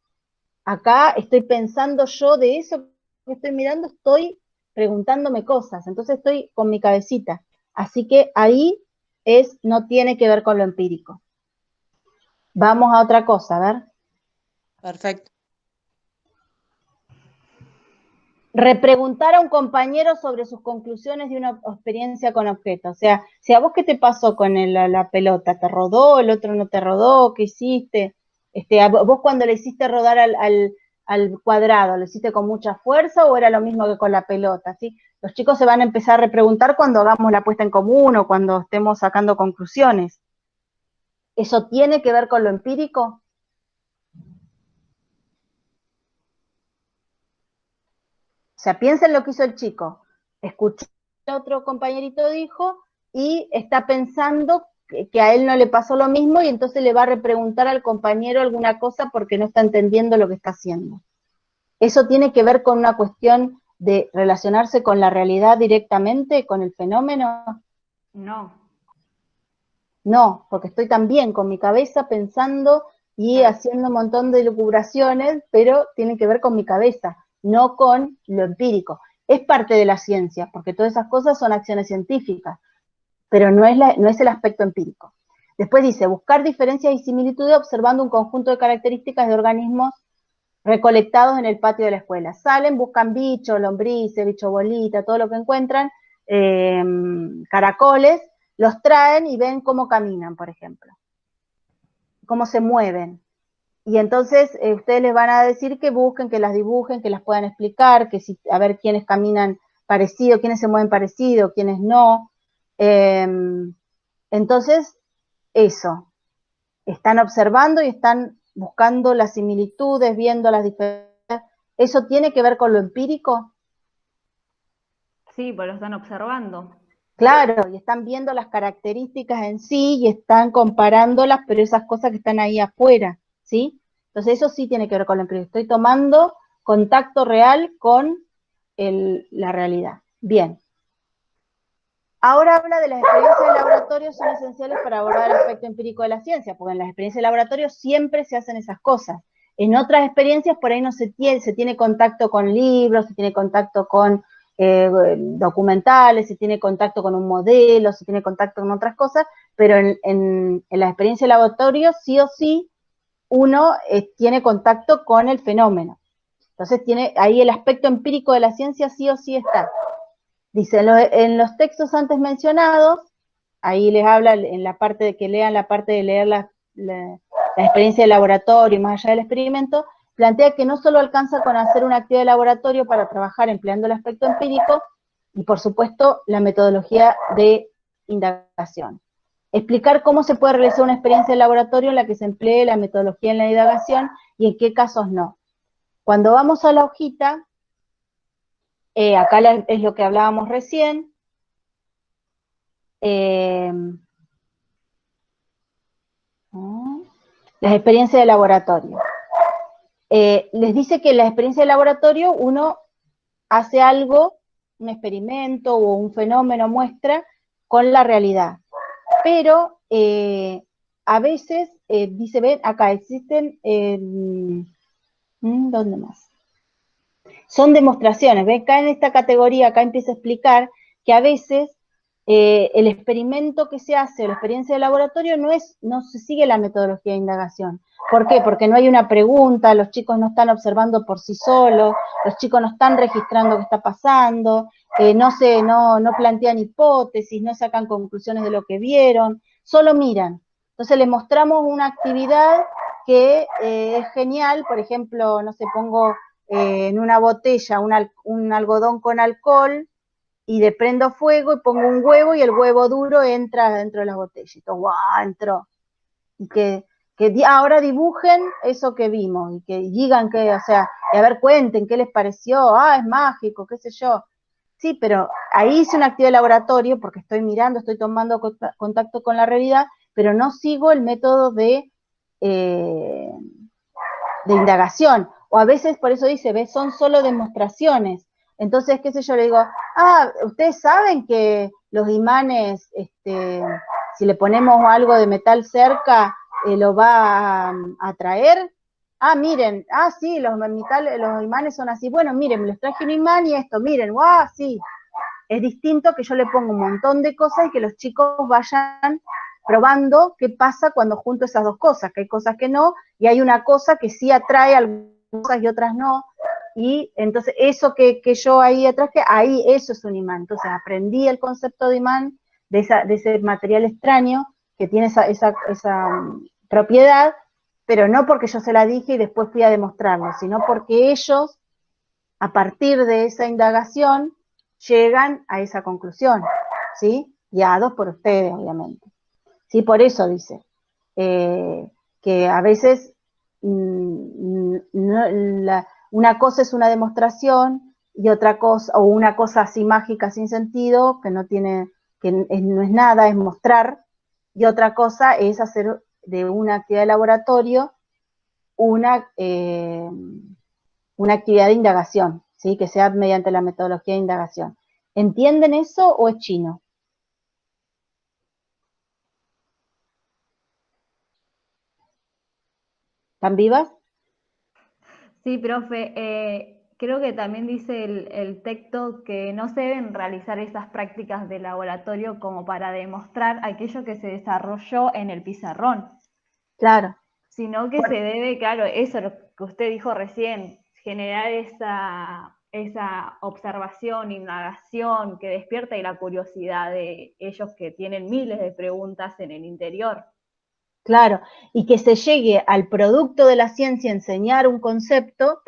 Acá estoy pensando yo de eso que estoy mirando, estoy preguntándome cosas, entonces estoy con mi cabecita. Así que ahí no tiene que ver con lo empírico. Vamos a otra cosa, a ver. Perfecto. Repreguntar a un compañero sobre sus conclusiones de una experiencia con objetos. O sea, si a vos qué te pasó con la pelota, ¿te rodó, el otro no te rodó? ¿Qué hiciste? Vos cuando le hiciste rodar al cuadrado, ¿lo hiciste con mucha fuerza o era lo mismo que con la pelota? ¿Sí? Los chicos se van a empezar a repreguntar cuando hagamos la puesta en común o cuando estemos sacando conclusiones. ¿Eso tiene que ver con lo empírico? O sea, piensen lo que hizo el chico. Escuchó lo que otro compañerito dijo y está pensando que a él no le pasó lo mismo y entonces le va a repreguntar al compañero alguna cosa porque no está entendiendo lo que está haciendo. ¿Eso tiene que ver con una cuestión de relacionarse con la realidad directamente, con el fenómeno? No. No, porque estoy también con mi cabeza pensando y haciendo un montón de lucubraciones, pero tienen que ver con mi cabeza, no con lo empírico. Es parte de la ciencia, porque todas esas cosas son acciones científicas, pero no es el aspecto empírico. Después dice, buscar diferencias y similitudes observando un conjunto de características de organismos recolectados en el patio de la escuela. Salen, buscan bichos, lombrices, bicho bolita, todo lo que encuentran, caracoles, los traen y ven cómo caminan, por ejemplo, cómo se mueven. Y entonces ustedes les van a decir que busquen, que las dibujen, que las puedan explicar, que a ver quiénes caminan parecido, quiénes se mueven parecido, quiénes no. Entonces, eso, están observando y están buscando las similitudes, viendo las diferencias. ¿Eso tiene que ver con lo empírico? Sí, pues lo están observando. Claro, y están viendo las características en sí y están comparándolas, pero esas cosas que están ahí afuera, ¿sí? Entonces eso sí tiene que ver con lo empírico. Estoy tomando contacto real con la realidad. Bien. Ahora habla de las experiencias de laboratorio son esenciales para abordar el aspecto empírico de la ciencia, porque en las experiencias de laboratorio siempre se hacen esas cosas. En otras experiencias por ahí no se tiene contacto con libros, se tiene contacto con documentales, si tiene contacto con un modelo, si tiene contacto con otras cosas, pero en la experiencia de laboratorio sí o sí uno tiene contacto con el fenómeno. Entonces tiene ahí el aspecto empírico de la ciencia sí o sí está. Dice, en los textos antes mencionados, ahí les habla en la parte de que lean la parte de leer la experiencia de laboratorio y más allá del experimento, plantea que no solo alcanza con hacer una actividad de laboratorio para trabajar empleando el aspecto empírico y por supuesto la metodología de indagación. Explicar cómo se puede realizar una experiencia de laboratorio en la que se emplee la metodología en la indagación y en qué casos no. Cuando vamos a la hojita, acá es lo que hablábamos recién, las experiencias de laboratorio. Les dice que en la experiencia de laboratorio uno hace algo, un experimento o un fenómeno muestra con la realidad. Pero a veces, dice, ven, acá existen, ¿dónde más? Son demostraciones, ven, acá en esta categoría, acá empieza a explicar que a veces el experimento que se hace, la experiencia de laboratorio, no se sigue la metodología de indagación. ¿Por qué? Porque no hay una pregunta, los chicos no están observando por sí solos, los chicos no están registrando qué está pasando, no plantean hipótesis, no sacan conclusiones de lo que vieron, solo miran. Entonces les mostramos una actividad que es genial, por ejemplo, no sé, pongo en una botella un algodón con alcohol, y le prendo fuego y pongo un huevo y el huevo duro entra dentro de la botella. Y todo, ¡guau! Entró. Y que ahora dibujen eso que vimos y que digan que, o sea, y a ver, cuenten qué les pareció, es mágico, qué sé yo. Sí, pero ahí hice una actividad de laboratorio porque estoy mirando, estoy tomando contacto con la realidad, pero no sigo el método de indagación. O a veces, por eso dice, ¿ves? Son solo demostraciones. Entonces, qué sé yo, le digo, ustedes saben que los imanes, si le ponemos algo de metal cerca, lo va a atraer. Miren, sí, los imanes son así. Bueno, miren, les traje un imán y esto, miren, sí. Es distinto que yo le ponga un montón de cosas y que los chicos vayan probando qué pasa cuando junto esas dos cosas, que hay cosas que no, y hay una cosa que sí atrae algunas cosas y otras no, y entonces eso que yo ahí atraje, ahí eso es un imán. Entonces aprendí el concepto de imán, de ese material extraño que tiene esa propiedad, pero no porque yo se la dije y después fui a demostrarlo, sino porque ellos, a partir de esa indagación, llegan a esa conclusión, ¿sí? Guiados por ustedes, obviamente. Sí, por eso dice que a veces una cosa es una demostración y otra cosa, o una cosa así mágica sin sentido, que no es nada, es mostrar, y otra cosa es hacer de una actividad de laboratorio una actividad de indagación, ¿sí? Que sea mediante la metodología de indagación. ¿Entienden eso o es chino? ¿Están vivas? Sí, profe. Creo que también dice el texto que no se deben realizar esas prácticas de laboratorio como para demostrar aquello que se desarrolló en el pizarrón. Claro. Sino que se debe, claro, eso lo que usted dijo recién, generar esa observación, indagación que despierta y la curiosidad de ellos que tienen miles de preguntas en el interior. Claro, y que se llegue al producto de la ciencia a enseñar un concepto,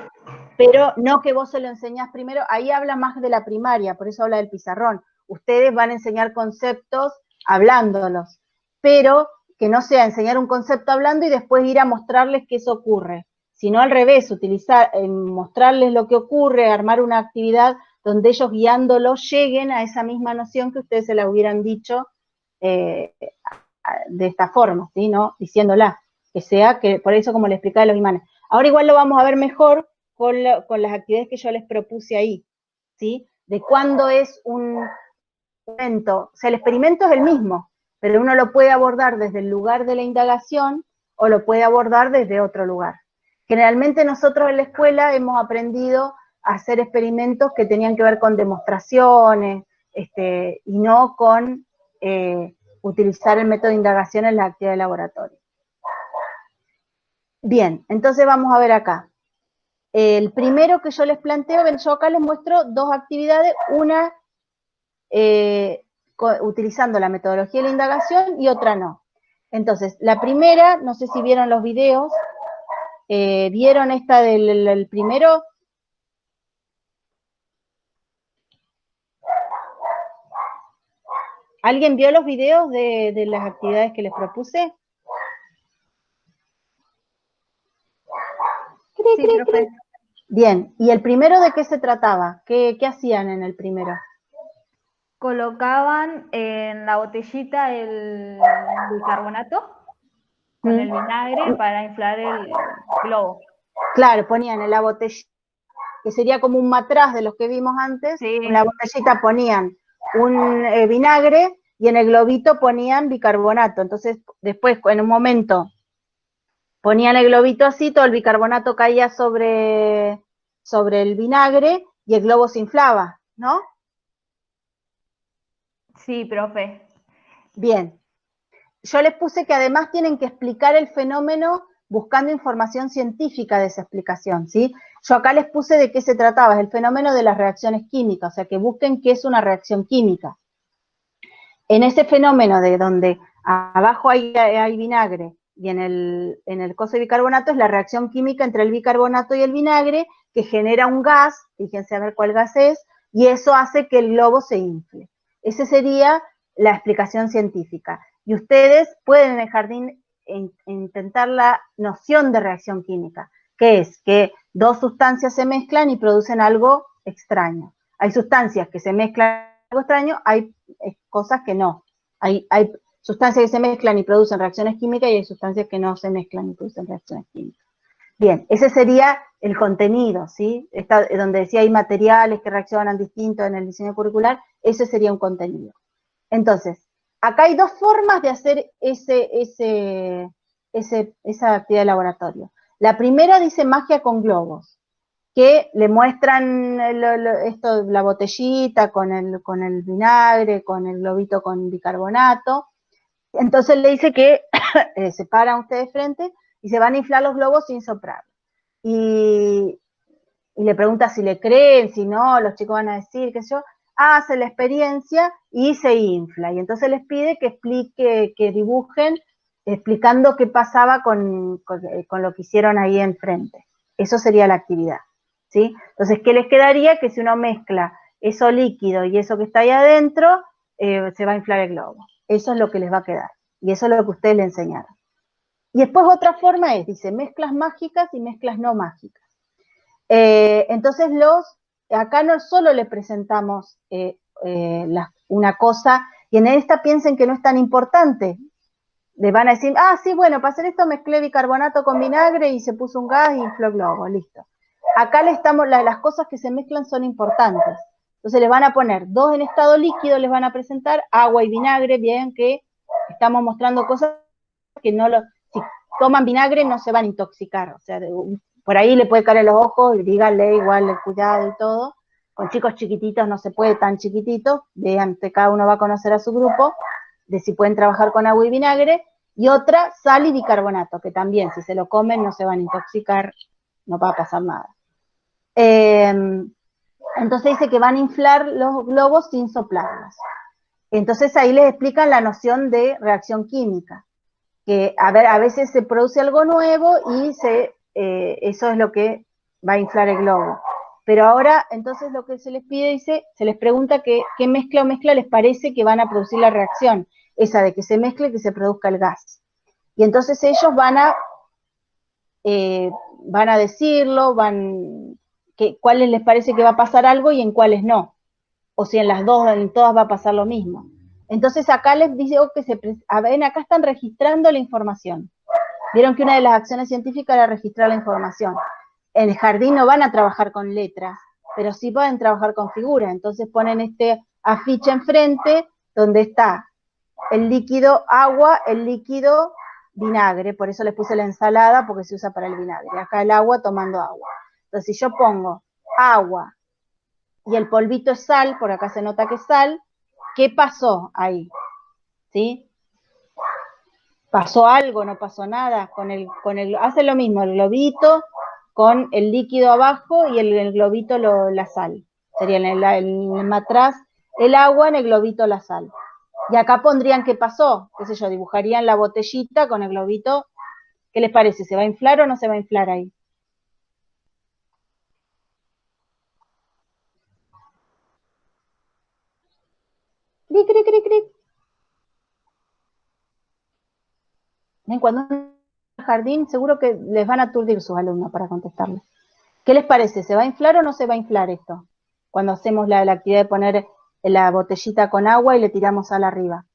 pero no que vos se lo enseñás primero, ahí habla más de la primaria, por eso habla del pizarrón. Ustedes van a enseñar conceptos hablándolos, pero que no sea enseñar un concepto hablando y después ir a mostrarles que eso ocurre, sino al revés, mostrarles lo que ocurre, armar una actividad donde ellos guiándolos lleguen a esa misma noción que ustedes se la hubieran dicho de esta forma, ¿sí? ¿No? Diciéndola, que sea, que por eso como le explicaba los imanes. Ahora igual lo vamos a ver mejor con las actividades que yo les propuse ahí, ¿sí? De cuándo es un experimento, o sea, el experimento es el mismo, pero uno lo puede abordar desde el lugar de la indagación o lo puede abordar desde otro lugar. Generalmente nosotros en la escuela hemos aprendido hacer experimentos que tenían que ver con demostraciones, y no con utilizar el método de indagación en la actividad de laboratorio. Bien, entonces vamos a ver acá. El primero que yo les planteo, ven, yo acá les muestro dos actividades, una utilizando la metodología de la indagación y otra no. Entonces, la primera, no sé si vieron los videos, ¿vieron esta del primero? ¿Alguien vio los videos de las actividades que les propuse? Sí, profe. Bien, ¿y el primero de qué se trataba? ¿Qué hacían en el primero? Colocaban en la botellita el bicarbonato con el vinagre para inflar el globo. Claro, ponían en la botellita, que sería como un matraz de los que vimos antes, Sí. en la botellita ponían un vinagre y en el globito ponían bicarbonato. Entonces, después, en un momento, ponían el globito así, todo el bicarbonato caía sobre el vinagre y el globo se inflaba, ¿no? Sí, profe. Bien. Yo les puse que además tienen que explicar el fenómeno buscando información científica de esa explicación, ¿sí? Yo acá les puse de qué se trataba, es el fenómeno de las reacciones químicas, o sea, que busquen qué es una reacción química. En ese fenómeno de donde abajo hay vinagre y en el coso de bicarbonato es la reacción química entre el bicarbonato y el vinagre que genera un gas, fíjense a ver cuál gas es, y eso hace que el globo se infle. Esa sería la explicación científica. Y ustedes pueden en el jardín intentar la noción de reacción química, que es que dos sustancias se mezclan y producen algo extraño. Hay sustancias que se mezclan algo extraño, hay cosas que no. Hay sustancias que se mezclan y producen reacciones químicas y hay sustancias que no se mezclan y producen reacciones químicas. Bien, ese sería el contenido, ¿sí? Donde decía hay materiales que reaccionan distinto en el diseño curricular, ese sería un contenido. Entonces, acá hay dos formas de hacer esa actividad de laboratorio. La primera dice magia con globos, que le muestran la botellita con el vinagre, con el globito con bicarbonato. Entonces le dice que se paran ustedes frente y se van a inflar los globos sin soplar. Y le pregunta si le creen, si no, los chicos van a decir, qué sé yo, hace la experiencia y se infla. Y entonces les pide que dibujen explicando qué pasaba con lo que hicieron ahí enfrente. Eso sería la actividad, ¿sí? Entonces, ¿qué les quedaría? Que si uno mezcla eso líquido y eso que está ahí adentro, se va a inflar el globo. Eso es lo que les va a quedar. Y eso es lo que ustedes le enseñaron. Y después otra forma es, dice, mezclas mágicas y mezclas no mágicas. Entonces acá no solo le presentamos una cosa, y en esta piensen que no es tan importante. Le van a decir, sí, bueno, para hacer esto mezclé bicarbonato con vinagre y se puso un gas y infló el globo, listo. Acá las cosas que se mezclan son importantes. Entonces les van a poner dos en estado líquido, les van a presentar agua y vinagre, bien que estamos mostrando cosas que si toman vinagre no se van a intoxicar, o sea, por ahí le puede caer en los ojos y díganle igual el cuidado y todo. Con chicos chiquititos no se puede tan chiquititos, vean, cada uno va a conocer a su grupo, de si pueden trabajar con agua y vinagre, y otra, sal y bicarbonato, que también si se lo comen no se van a intoxicar, no va a pasar nada. Entonces dice que van a inflar los globos sin soplarlos. Entonces ahí les explican la noción de reacción química, que a veces se produce algo nuevo y eso es lo que va a inflar el globo. Pero ahora, entonces lo que se les pide, dice, se les pregunta qué mezcla o mezcla les parece que van a producir la reacción, esa de que se mezcle y que se produzca el gas. Y entonces ellos van a decirlo, cuáles les parece que va a pasar algo y en cuáles no. O si en las dos, en todas va a pasar lo mismo. Entonces acá les digo que ven, acá están registrando la información. Vieron que una de las acciones científicas era registrar la información. En el jardín no van a trabajar con letras, pero sí pueden trabajar con figuras. Entonces ponen este afiche enfrente donde está el líquido agua, el líquido vinagre. Por eso les puse la ensalada, porque se usa para el vinagre. Acá el agua tomando agua. Entonces si yo pongo agua y el polvito es sal, por acá se nota que es sal, ¿qué pasó ahí? ¿Sí? ¿Pasó algo? ¿No pasó nada? Hace lo mismo, el globito con el líquido abajo y el globito la sal. Sería en el matraz el agua, en el globito la sal. Y acá pondrían qué pasó, qué sé yo, dibujarían la botellita con el globito. ¿Qué les parece? ¿Se va a inflar o no se va a inflar ahí? Cric, cric, cric, cric. Cuando en el jardín seguro que les van a aturdir sus alumnos para contestarles. ¿Qué les parece? ¿Se va a inflar o no se va a inflar esto? Cuando hacemos la actividad de poner la botellita con agua y le tiramos sal arriba.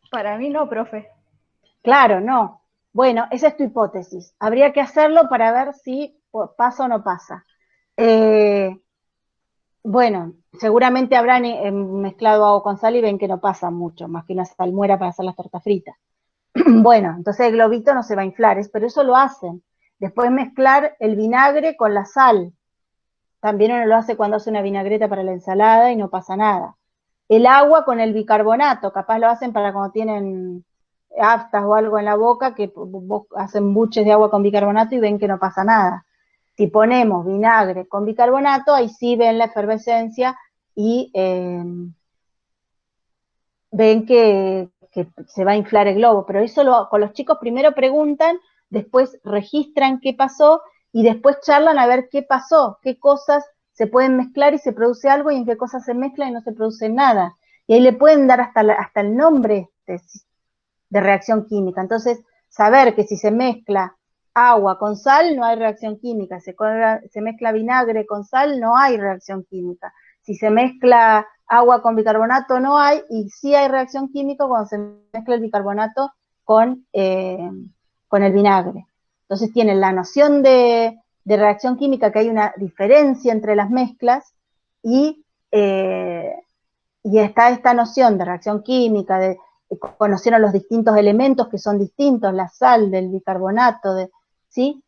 Para mí no, profe. Claro, no. Bueno, esa es tu hipótesis. Habría que hacerlo para ver si pasa o no pasa. Bueno, seguramente habrán mezclado agua con sal y ven que no pasa mucho, más que una salmuera para hacer las tortas fritas. Bueno, entonces el globito no se va a inflar, pero eso lo hacen. Después mezclar el vinagre con la sal. También uno lo hace cuando hace una vinagreta para la ensalada y no pasa nada. El agua con el bicarbonato, capaz lo hacen para cuando tienen aftas o algo en la boca, que hacen buches de agua con bicarbonato y ven que no pasa nada. Si ponemos vinagre con bicarbonato, ahí sí ven la efervescencia y ven que se va a inflar el globo. Pero eso con los chicos primero preguntan, después registran qué pasó y después charlan a ver qué pasó, qué cosas se pueden mezclar y se produce algo y en qué cosas se mezcla y no se produce nada. Y ahí le pueden dar hasta el nombre de reacción química. Entonces, saber que si se mezcla agua con sal, no hay reacción química. Se mezcla vinagre con sal, no hay reacción química. Si se mezcla agua con bicarbonato, no hay, y sí hay reacción química cuando se mezcla el bicarbonato con el vinagre. Entonces tienen la noción de reacción química, que hay una diferencia entre las mezclas, y está esta noción de reacción química, conocieron los distintos elementos que son distintos, la sal, del bicarbonato, ¿sí?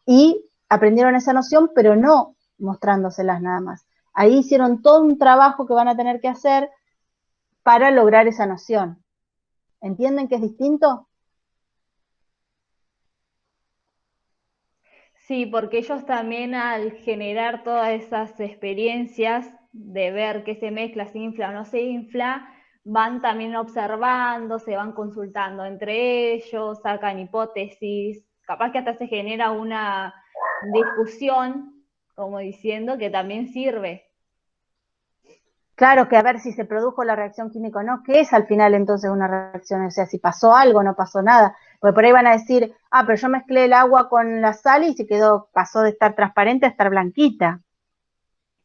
Y aprendieron esa noción, pero no mostrándoselas nada más. Ahí hicieron todo un trabajo que van a tener que hacer para lograr esa noción. ¿Entienden que es distinto? Sí, porque ellos también al generar todas esas experiencias de ver qué se mezcla, se infla o no se infla, van también observando, se van consultando entre ellos, sacan hipótesis, capaz que hasta se genera una discusión, como diciendo, que también sirve. Claro, que a ver si se produjo la reacción química o no, ¿qué es al final entonces una reacción? O sea, si pasó algo, no pasó nada. Porque por ahí van a decir, pero yo mezclé el agua con la sal y pasó de estar transparente a estar blanquita.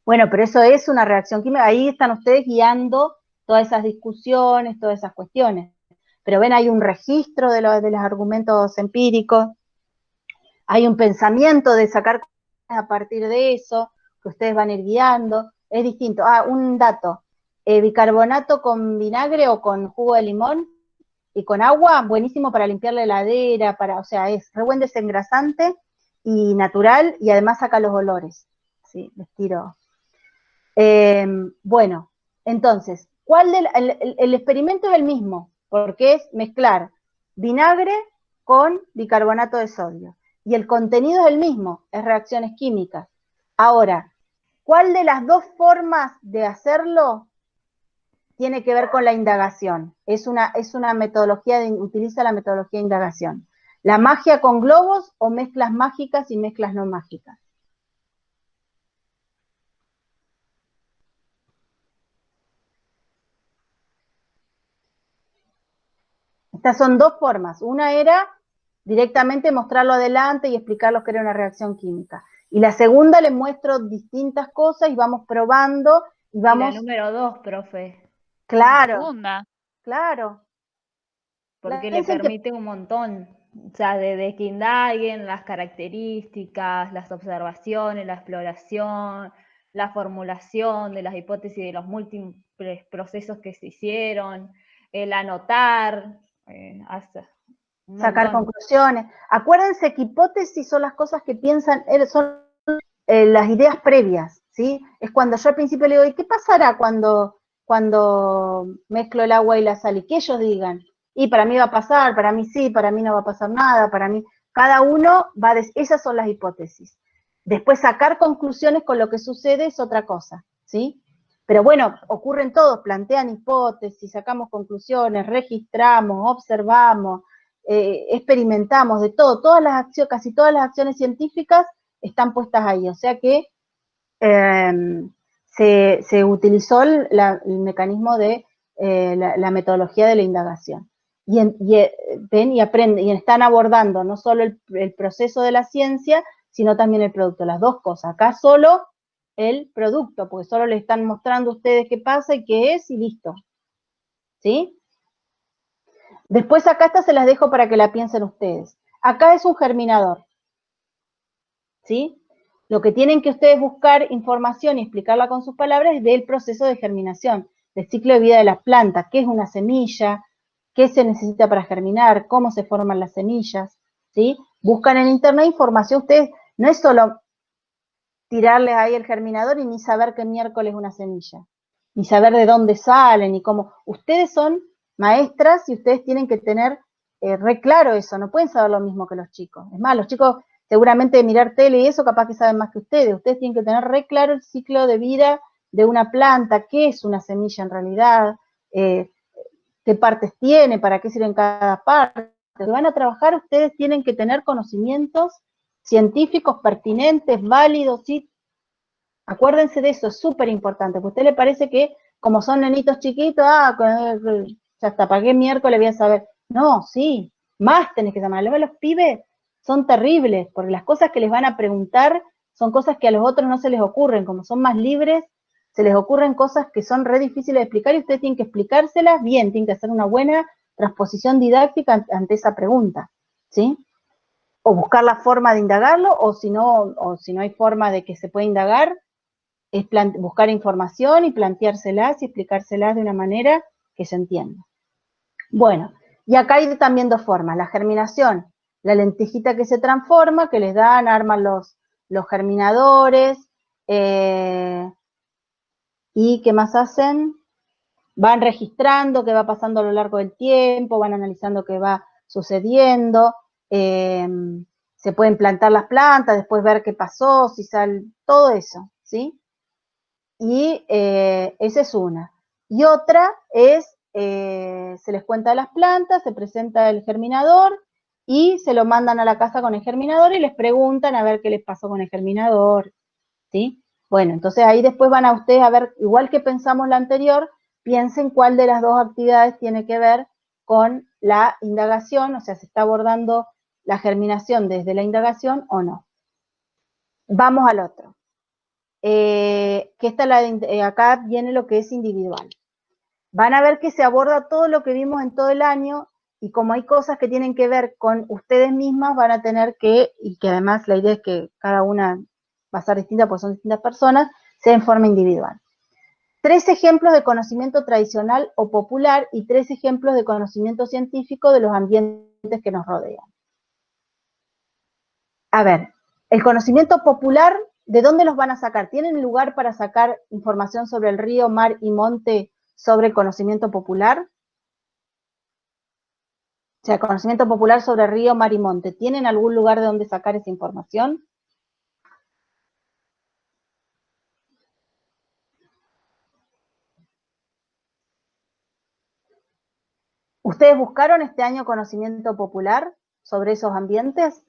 Bueno, pero eso es una reacción química. Ahí están ustedes guiando todas esas discusiones, todas esas cuestiones. Pero ven, hay un registro de los argumentos empíricos, hay un pensamiento de sacar cosas a partir de eso, que ustedes van a ir guiando. Es distinto. Un dato. Bicarbonato con vinagre o con jugo de limón y con agua, buenísimo para limpiar la heladera, o sea, es re buen desengrasante y natural y además saca los olores. Sí, les tiro. Bueno, entonces, el experimento es el mismo, porque es mezclar vinagre con bicarbonato de sodio. Y el contenido es el mismo, es reacciones químicas. Ahora, ¿cuál de las dos formas de hacerlo tiene que ver con la indagación? Es una metodología, utiliza la metodología de indagación. ¿La magia con globos o mezclas mágicas y mezclas no mágicas? Estas son dos formas. Una era directamente mostrarlo adelante y explicarles que era una reacción química. Y la segunda les muestro distintas cosas y vamos probando y vamos... Y la número 2, profe. Claro, La segunda. claro. Porque le permite un montón, o sea, de que indaguen las características, las observaciones, la exploración, la formulación de las hipótesis de los múltiples procesos que se hicieron, el anotar, sacar conclusiones. Acuérdense que hipótesis son las cosas que piensan, son las ideas previas, ¿sí? Es cuando yo al principio le digo, ¿y qué pasará cuando mezclo el agua y la sal? Y que ellos digan, y para mí va a pasar, para mí sí, para mí no va a pasar nada, para mí, cada uno va a decir, esas son las hipótesis. Después sacar conclusiones con lo que sucede es otra cosa, ¿sí? Pero bueno, ocurren todos, plantean hipótesis, sacamos conclusiones, registramos, observamos, experimentamos, de todo, todas las acciones, casi todas las acciones científicas están puestas ahí, o sea que se utilizó el mecanismo de la metodología de la indagación. Ven y aprenden, y están abordando no solo el proceso de la ciencia, sino también el producto, las dos cosas. Acá solo el producto, porque solo le están mostrando a ustedes qué pasa y qué es, y listo. ¿Sí? Después acá esta se las dejo para que la piensen ustedes. Acá es un germinador. ¿Sí? Lo que tienen que ustedes buscar información y explicarla con sus palabras es del proceso de germinación, del ciclo de vida de las plantas, qué es una semilla, qué se necesita para germinar, cómo se forman las semillas, ¿sí? Buscan en internet información, ustedes, no es solo tirarles ahí el germinador y ni saber qué miércoles es una semilla, ni saber de dónde salen, ni cómo. Ustedes son maestras y ustedes tienen que tener re claro eso, no pueden saber lo mismo que los chicos. Es más, los chicos seguramente de mirar tele y eso capaz que saben más que ustedes tienen que tener re claro el ciclo de vida de una planta, qué es una semilla en realidad, qué partes tiene, para qué sirven cada parte. Si van a trabajar, ustedes tienen que tener conocimientos científicos pertinentes, válidos, ¿sí? Acuérdense de eso, es súper importante, porque a usted le parece que como son nenitos chiquitos, ya está, ¿para qué miércoles voy a saber? No, sí, más tenés que llamar. Luego los pibes son terribles, porque las cosas que les van a preguntar son cosas que a los otros no se les ocurren, como son más libres, se les ocurren cosas que son re difíciles de explicar y ustedes tienen que explicárselas bien, tienen que hacer una buena transposición didáctica ante esa pregunta, ¿sí? O buscar la forma de indagarlo, o si no hay forma de que se pueda indagar, es buscar información y planteárselas y explicárselas de una manera que se entienda. Bueno, y acá hay también dos formas, la germinación, la lentejita que se transforma, que les dan, arman los germinadores, y ¿qué más hacen? Van registrando qué va pasando a lo largo del tiempo, van analizando qué va sucediendo, se pueden plantar las plantas, después ver qué pasó, si sale, todo eso, ¿sí? Y esa es una. Y otra es, se les cuenta las plantas, se presenta el germinador y se lo mandan a la casa con el germinador y les preguntan a ver qué les pasó con el germinador, ¿sí? Bueno, entonces ahí después van a ustedes a ver, igual que pensamos la anterior, piensen cuál de las dos actividades tiene que ver con la indagación, o sea, se está abordando la germinación desde la indagación o no. Vamos al otro. Que acá viene lo que es individual. Van a ver que se aborda todo lo que vimos en todo el año y como hay cosas que tienen que ver con ustedes mismas, van a tener que, y que además la idea es que cada una va a ser distinta porque son distintas personas, sea en forma individual. 3 ejemplos de conocimiento tradicional o popular y 3 ejemplos de conocimiento científico de los ambientes que nos rodean. A ver, el conocimiento popular, ¿de dónde los van a sacar? ¿Tienen lugar para sacar información sobre el río, mar y monte sobre el conocimiento popular? O sea, conocimiento popular sobre río, mar y monte. ¿Tienen algún lugar de donde sacar esa información? ¿Ustedes buscaron este año conocimiento popular sobre esos ambientes?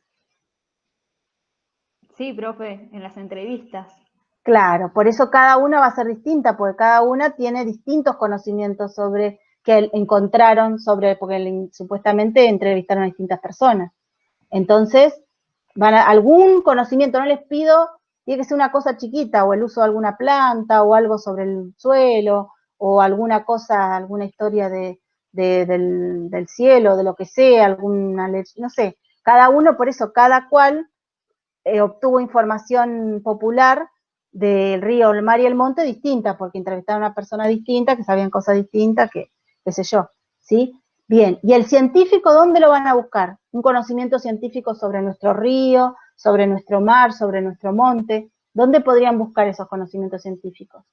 Sí, profe, en las entrevistas. Claro, por eso cada una va a ser distinta, porque cada una tiene distintos conocimientos sobre que encontraron sobre, porque supuestamente entrevistaron a distintas personas. Entonces, algún conocimiento, no les pido, tiene que ser una cosa chiquita, o el uso de alguna planta, o algo sobre el suelo, o alguna cosa, alguna historia del cielo, de lo que sea, alguna, no sé, cada uno, por eso cada cual obtuvo información popular del río, el mar y el monte distinta, porque entrevistaron a una persona distinta, que sabían cosas distintas, qué sé yo, ¿sí? Bien, ¿y el científico dónde lo van a buscar? Un conocimiento científico sobre nuestro río, sobre nuestro mar, sobre nuestro monte. ¿Dónde podrían buscar esos conocimientos científicos?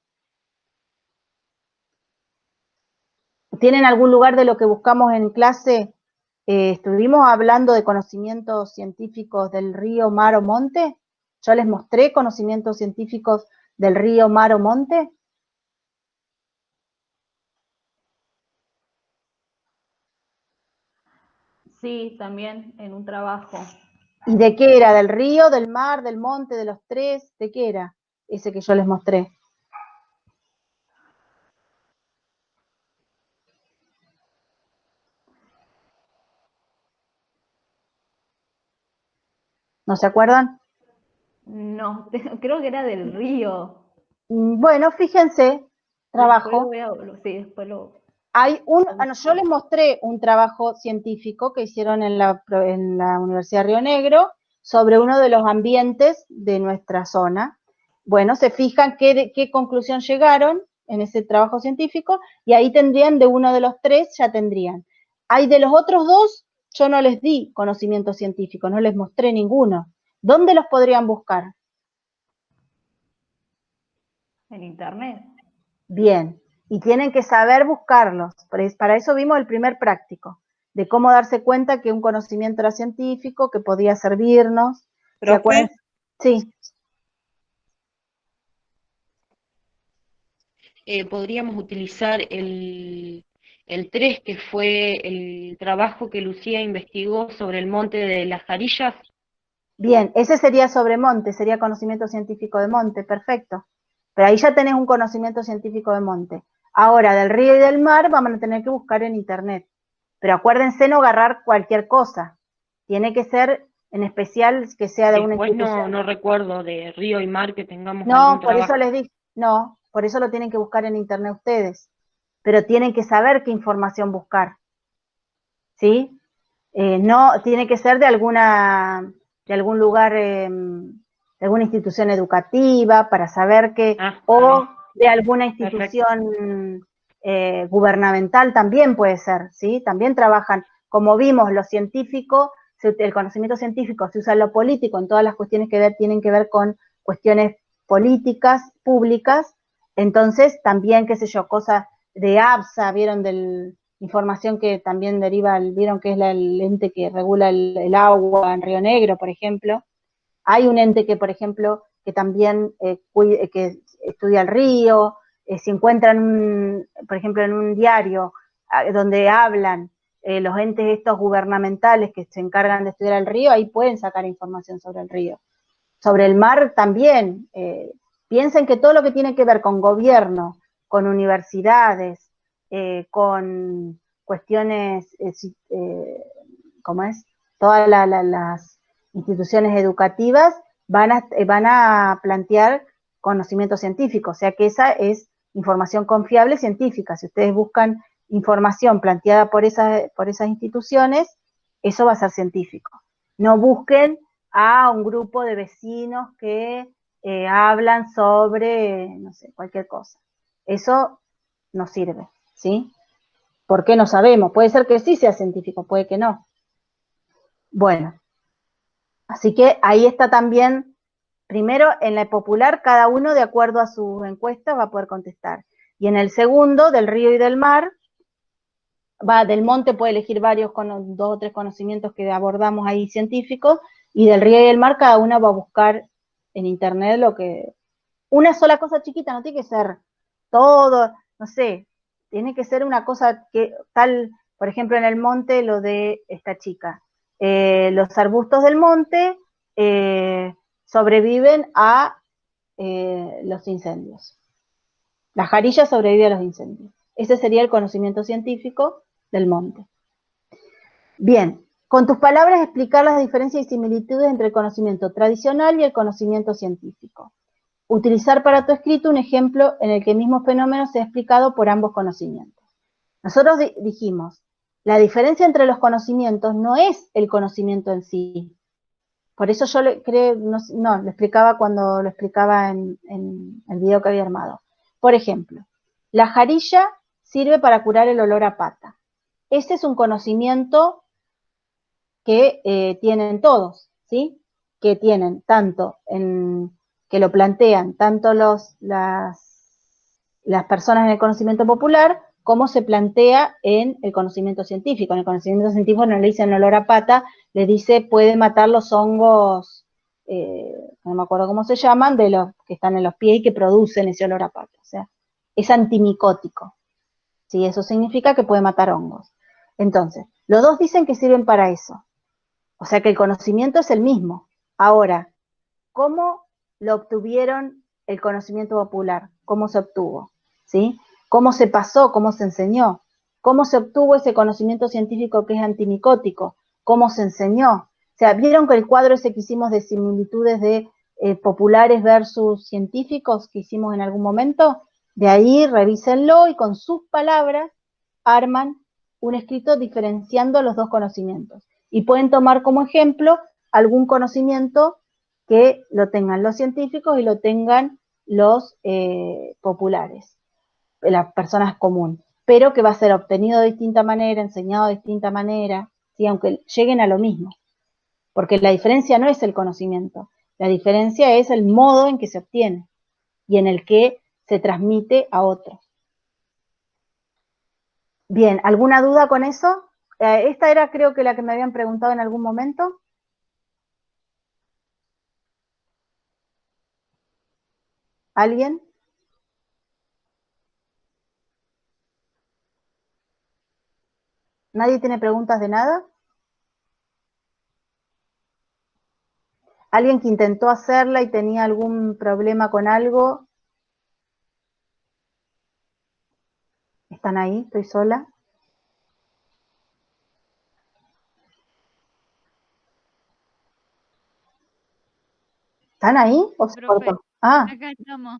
¿Tienen algún lugar de lo que buscamos en clase? ¿Estuvimos hablando de conocimientos científicos del río, mar o monte? ¿Yo les mostré conocimientos científicos del río, mar o monte? Sí, también en un trabajo. ¿Y de qué era? ¿Del río, del mar, del monte, de los tres? ¿De qué era ese que yo les mostré? ¿No se acuerdan? No, creo que era del río. Bueno, fíjense, trabajo. Sí, después lo... Yo les mostré un trabajo científico que hicieron en la Universidad de Río Negro sobre uno de los ambientes de nuestra zona. Bueno, se fijan qué conclusión llegaron en ese trabajo científico y ahí tendrían de uno de los tres, ya tendrían. Hay de los otros dos, yo no les di conocimiento científico, no les mostré ninguno. ¿Dónde los podrían buscar? En internet. Bien, y tienen que saber buscarlos. Para eso vimos el primer práctico, de cómo darse cuenta que un conocimiento era científico, que podía servirnos. ¿Se acuerdan? Profe, Sí, podríamos utilizar el 3, que fue el trabajo que Lucía investigó sobre el monte de las Jarillas. bien, ese sería sobre monte, sería conocimiento científico de monte, perfecto. Pero ahí ya tenés un conocimiento científico de monte. Ahora, del río y del mar vamos a tener que buscar en internet. Pero acuérdense no agarrar cualquier cosa. Tiene que ser en especial que sea de una Después institución. no recuerdo de río y mar que tengamos algún No, por eso trabajo. les dije, no, por eso lo tienen que buscar en internet ustedes, pero tienen que saber qué información buscar, ¿sí? No, tiene que ser de algún lugar, de alguna institución educativa para saber que, Ah, o de alguna perfecto. institución gubernamental también puede ser, ¿sí? También trabajan, como vimos, los científicos, el conocimiento científico se usa en lo político, en todas las cuestiones que tienen que ver con cuestiones políticas, públicas, entonces también, qué sé yo, cosas de ABSA, vieron información que también deriva, vieron que es el ente que regula el agua en Río Negro, por ejemplo. Hay un ente que, por ejemplo, que también que estudia el río, si encuentran, por ejemplo, en un diario donde hablan los entes estos gubernamentales que se encargan de estudiar el río, ahí pueden sacar información sobre el río. Sobre el mar también. Piensen que todo lo que tiene que ver con gobierno, con universidades, con cuestiones, ¿cómo es? Todas las instituciones educativas van a plantear conocimiento científico, o sea que esa es información confiable científica. Si ustedes buscan información planteada por esas instituciones, eso va a ser científico. No busquen a un grupo de vecinos que hablan sobre, no sé, cualquier cosa. Eso no sirve, ¿sí? ¿Por qué no sabemos? Puede ser que sí sea científico, puede que no. Bueno, así que ahí está también, primero, en la popular, cada uno de acuerdo a sus encuestas va a poder contestar. Y en el segundo, del río y del mar, del monte puede elegir varios, dos o tres conocimientos que abordamos ahí científicos, y del río y del mar cada una va a buscar en internet una sola cosa chiquita, no tiene que ser todo, no sé, tiene que ser una cosa que tal, por ejemplo, en el monte lo de esta chica. Los arbustos del monte sobreviven a los incendios. La jarilla sobrevive a los incendios. Ese sería el conocimiento científico del monte. Bien, con tus palabras explicar las diferencias y similitudes entre el conocimiento tradicional y el conocimiento científico. Utilizar para tu escrito un ejemplo en el que el mismo fenómeno sea explicado por ambos conocimientos. Nosotros dijimos, la diferencia entre los conocimientos no es el conocimiento en sí. Por eso yo lo explicaba cuando lo explicaba en el video que había armado. Por ejemplo, la jarilla sirve para curar el olor a pata. ese es un conocimiento que tienen todos, ¿sí? Que tienen tanto que lo plantean tanto las personas en el conocimiento popular, como se plantea en el conocimiento científico. En el conocimiento científico no le dicen olor a pata, le dice puede matar los hongos, no me acuerdo cómo se llaman, de los que están en los pies y que producen ese olor a pata. O sea, es antimicótico. ¿Sí? Eso significa que puede matar hongos. Entonces, los dos dicen que sirven para eso. O sea que el conocimiento es el mismo. Ahora, ¿cómo lo obtuvieron el conocimiento popular? ¿Cómo se obtuvo? ¿Sí? ¿Cómo se pasó? ¿Cómo se enseñó? ¿Cómo se obtuvo ese conocimiento científico que es antimicótico? ¿Cómo se enseñó? O sea, ¿vieron que el cuadro ese que hicimos de similitudes de populares versus científicos que hicimos en algún momento? De ahí revísenlo y con sus palabras arman un escrito diferenciando los dos conocimientos. Y pueden tomar como ejemplo algún conocimiento que lo tengan los científicos y lo tengan los populares, las personas comunes, pero que va a ser obtenido de distinta manera, enseñado de distinta manera, ¿sí? Aunque lleguen a lo mismo, porque la diferencia no es el conocimiento, la diferencia es el modo en que se obtiene y en el que se transmite a otros. Bien, ¿alguna duda con eso? Esta era creo que la que me habían preguntado en algún momento. ¿Alguien? ¿Nadie tiene preguntas de nada? ¿Alguien que intentó hacerla y tenía algún problema con algo? ¿Están ahí? ¿Estoy sola? ¿Están ahí o se Profe, cortó? Ah, acá estamos.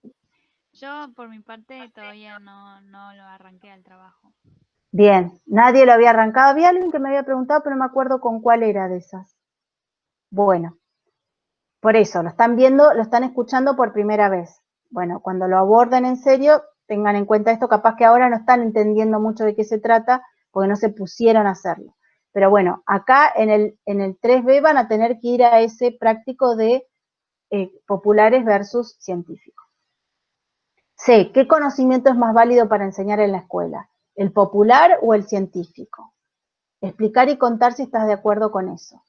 Yo por mi parte todavía no lo arranqué al trabajo. bien. Nadie lo había arrancado. Había alguien que me había preguntado, pero no me acuerdo con cuál era de esas. Bueno, por eso, lo están viendo, lo están escuchando por primera vez. Bueno, cuando lo aborden en serio, tengan en cuenta esto, capaz que ahora no están entendiendo mucho de qué se trata, porque no se pusieron a hacerlo. Pero bueno, acá en el 3B van a tener que ir a ese práctico de populares versus científicos. C, ¿qué conocimiento es más válido para enseñar en la escuela? ¿El popular o el científico? Explicar y contar si estás de acuerdo con eso.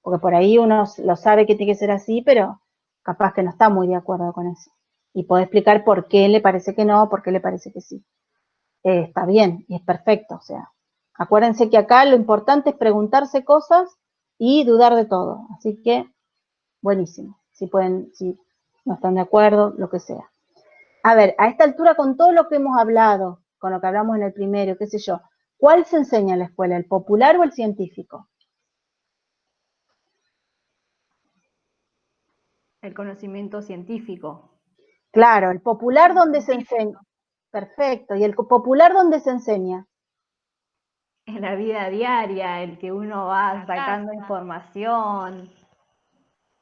Porque por ahí uno lo sabe que tiene que ser así, pero capaz que no está muy de acuerdo con eso. Y puede explicar por qué le parece que no, por qué le parece que sí. Está bien y es perfecto. O sea, acuérdense que acá lo importante es preguntarse cosas y dudar de todo. Así que, buenísimo. Si pueden, si no están de acuerdo, lo que sea. A ver, a esta altura con todo lo que hemos hablado, con lo que hablamos en el primero, qué sé yo, ¿cuál se enseña en la escuela, el popular o el científico? El conocimiento científico. Claro, el popular El donde se enseña. científico. Perfecto, ¿y el popular donde se enseña? En la vida diaria, el que uno va La sacando casa. información.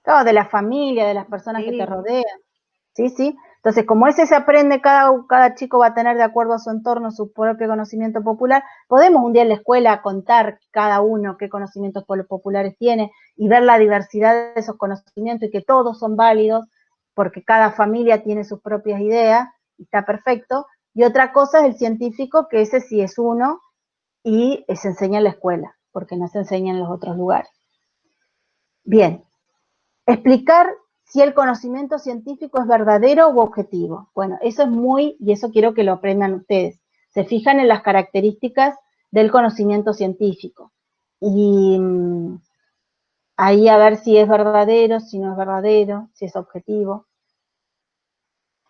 Claro, de la familia, de las personas que te Sí, rodean. Sí, sí. Entonces, como ese se aprende, cada chico va a tener de acuerdo a su entorno su propio conocimiento popular, podemos un día en la escuela contar cada uno qué conocimientos populares tiene y ver la diversidad de esos conocimientos y que todos son válidos porque cada familia tiene sus propias ideas y está perfecto. Y otra cosa es el científico, que ese sí es uno y se enseña en la escuela, porque no se enseña en los otros lugares. Bien, explicar si el conocimiento científico es verdadero u objetivo. Bueno, eso es y eso quiero que lo aprendan ustedes. Se fijan en las características del conocimiento científico. Y ahí a ver si es verdadero, si no es verdadero, si es objetivo.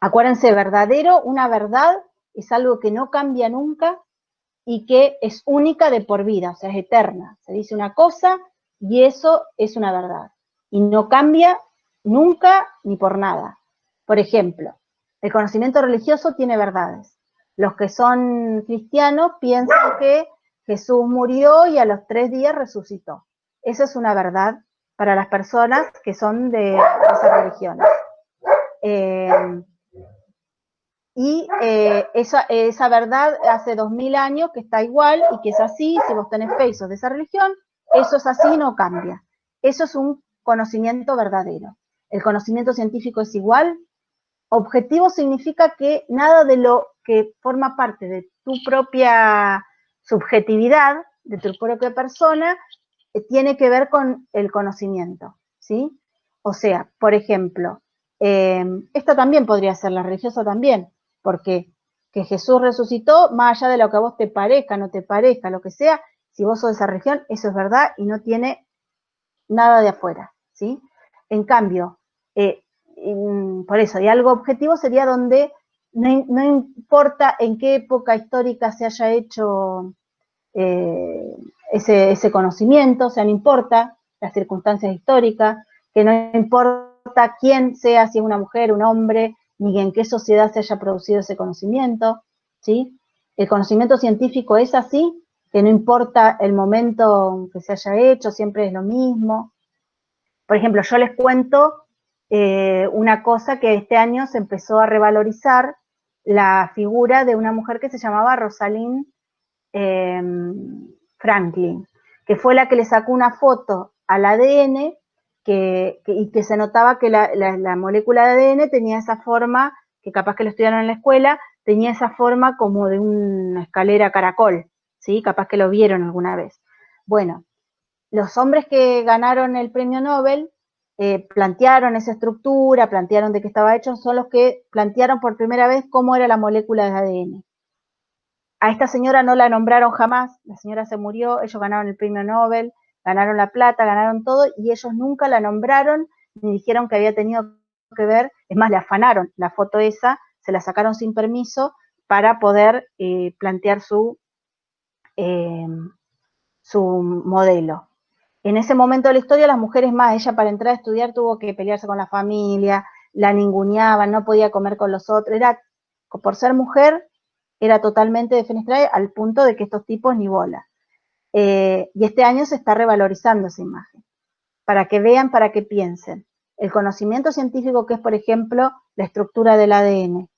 Acuérdense, verdadero, una verdad es algo que no cambia nunca y que es única de por vida, o sea, es eterna. Se dice una cosa y eso es una verdad. Y no cambia nunca ni por nada. Por ejemplo, el conocimiento religioso tiene verdades. Los que son cristianos piensan que Jesús murió y a los 3 días resucitó. Eso es una verdad para las personas que son de esas religiones. y esa verdad hace 2000 años que está igual y que es así, si vos tenés fe y sos de esa religión, eso es así, no cambia. Eso es un conocimiento verdadero. El conocimiento científico es igual. Objetivo significa que nada de lo que forma parte de tu propia subjetividad, de tu propia persona, tiene que ver con el conocimiento, ¿sí? O sea, por ejemplo, esto también podría ser la religiosa también, porque que Jesús resucitó, más allá de lo que a vos te parezca, no te parezca, lo que sea, si vos sos de esa religión, eso es verdad y no tiene nada de afuera, ¿sí? En cambio, por eso, y algo objetivo sería donde no importa en qué época histórica se haya hecho ese conocimiento, o sea, no importa las circunstancias históricas, que no importa quién sea, si es una mujer, un hombre, ni en qué sociedad se haya producido ese conocimiento, ¿sí? El conocimiento científico es así, que no importa el momento que se haya hecho, siempre es lo mismo. Por ejemplo, yo les cuento una cosa que este año se empezó a revalorizar, la figura de una mujer que se llamaba Rosalind Franklin, que fue la que le sacó una foto al ADN y que se notaba que la molécula de ADN tenía esa forma, que capaz que lo estudiaron en la escuela, tenía esa forma como de una escalera caracol, ¿sí? Capaz que lo vieron alguna vez. Bueno, los hombres que ganaron el premio Nobel plantearon esa estructura, plantearon de qué estaba hecho, son los que plantearon por primera vez cómo era la molécula de ADN. A esta señora no la nombraron jamás, la señora se murió, ellos ganaron el premio Nobel, ganaron la plata, ganaron todo, y ellos nunca la nombraron, ni dijeron que había tenido que ver, es más, le afanaron la foto esa, se la sacaron sin permiso para poder plantear su modelo. En ese momento de la historia, las mujeres más, ella para entrar a estudiar tuvo que pelearse con la familia, la ninguneaban, no podía comer con los otros, era, por ser mujer, era totalmente defenestrada al punto de que estos tipos ni bola. Y este año se está revalorizando esa imagen, para que vean, para que piensen. El conocimiento científico que es, por ejemplo, la estructura del ADN,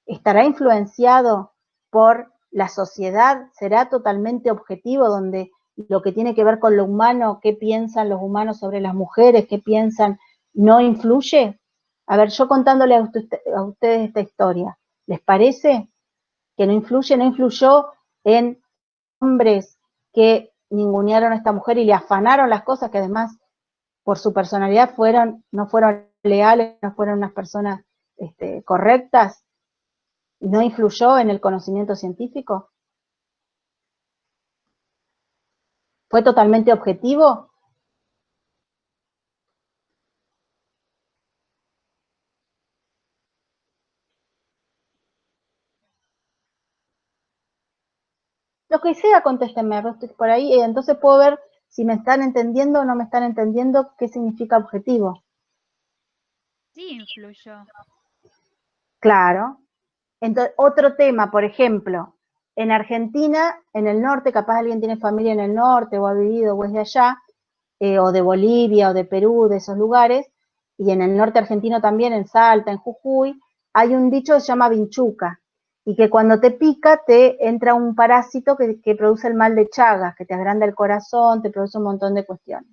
¿estará influenciado por la sociedad? ¿Será totalmente objetivo, donde lo que tiene que ver con lo humano, qué piensan los humanos sobre las mujeres, qué piensan, no influye? A ver, yo contándole a ustedes esta historia, ¿les parece que no influye? ¿No influyó en hombres que ningunearon a esta mujer y le afanaron las cosas, que además por su personalidad no fueron leales, no fueron unas personas correctas? ¿No influyó en el conocimiento científico? ¿Fue totalmente objetivo? Lo que sea, contéstenme, por ahí, entonces puedo ver si me están entendiendo o no me están entendiendo qué significa objetivo. Sí, influyó. Claro. Entonces, otro tema, por ejemplo, en Argentina, en el norte, capaz alguien tiene familia en el norte o ha vivido o es de allá, o de Bolivia o de Perú, de esos lugares, y en el norte argentino también, en Salta, en Jujuy, hay un dicho que se llama vinchuca, y que cuando te pica te entra un parásito que produce el mal de Chagas, que te agranda el corazón, te produce un montón de cuestiones.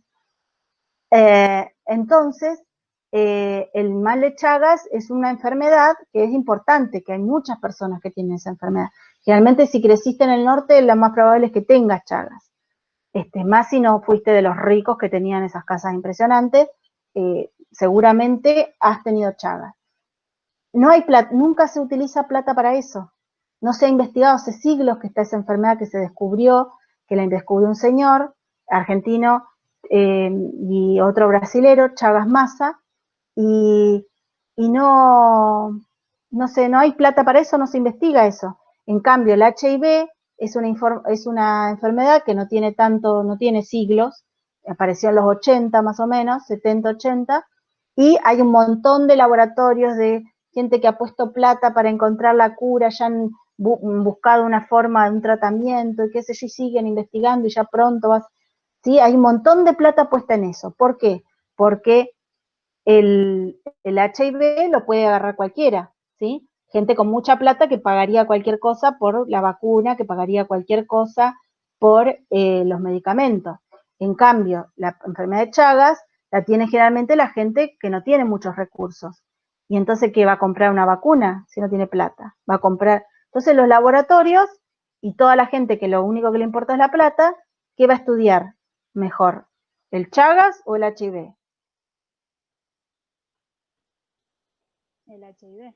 Entonces, el mal de Chagas es una enfermedad que es importante, que hay muchas personas que tienen esa enfermedad. Generalmente si creciste en el norte, lo más probable es que tengas Chagas. Más si no fuiste de los ricos que tenían esas casas impresionantes, seguramente has tenido Chagas. No hay plata, nunca se utiliza plata para eso. No se ha investigado hace siglos que está esa enfermedad que se descubrió, que la descubrió un señor argentino y otro brasilero, Chagas Massa, y no hay plata para eso, no se investiga eso. En cambio, el HIV es una enfermedad que no tiene siglos, apareció en los 80 más o menos, 70, 80, y hay un montón de laboratorios de gente que ha puesto plata para encontrar la cura, ya han buscado una forma de un tratamiento, y qué sé yo, y siguen investigando y ya pronto ¿sí? Hay un montón de plata puesta en eso. ¿Por qué? Porque el HIV lo puede agarrar cualquiera, ¿sí? gente con mucha plata que pagaría cualquier cosa por la vacuna, que pagaría cualquier cosa por los medicamentos. En cambio, la enfermedad de Chagas la tiene generalmente la gente que no tiene muchos recursos. Y entonces, ¿qué va a comprar una vacuna si no tiene plata? Va a comprar. Entonces, los laboratorios y toda la gente que lo único que le importa es la plata, ¿qué va a estudiar mejor? ¿El Chagas o el HIV? El HIV.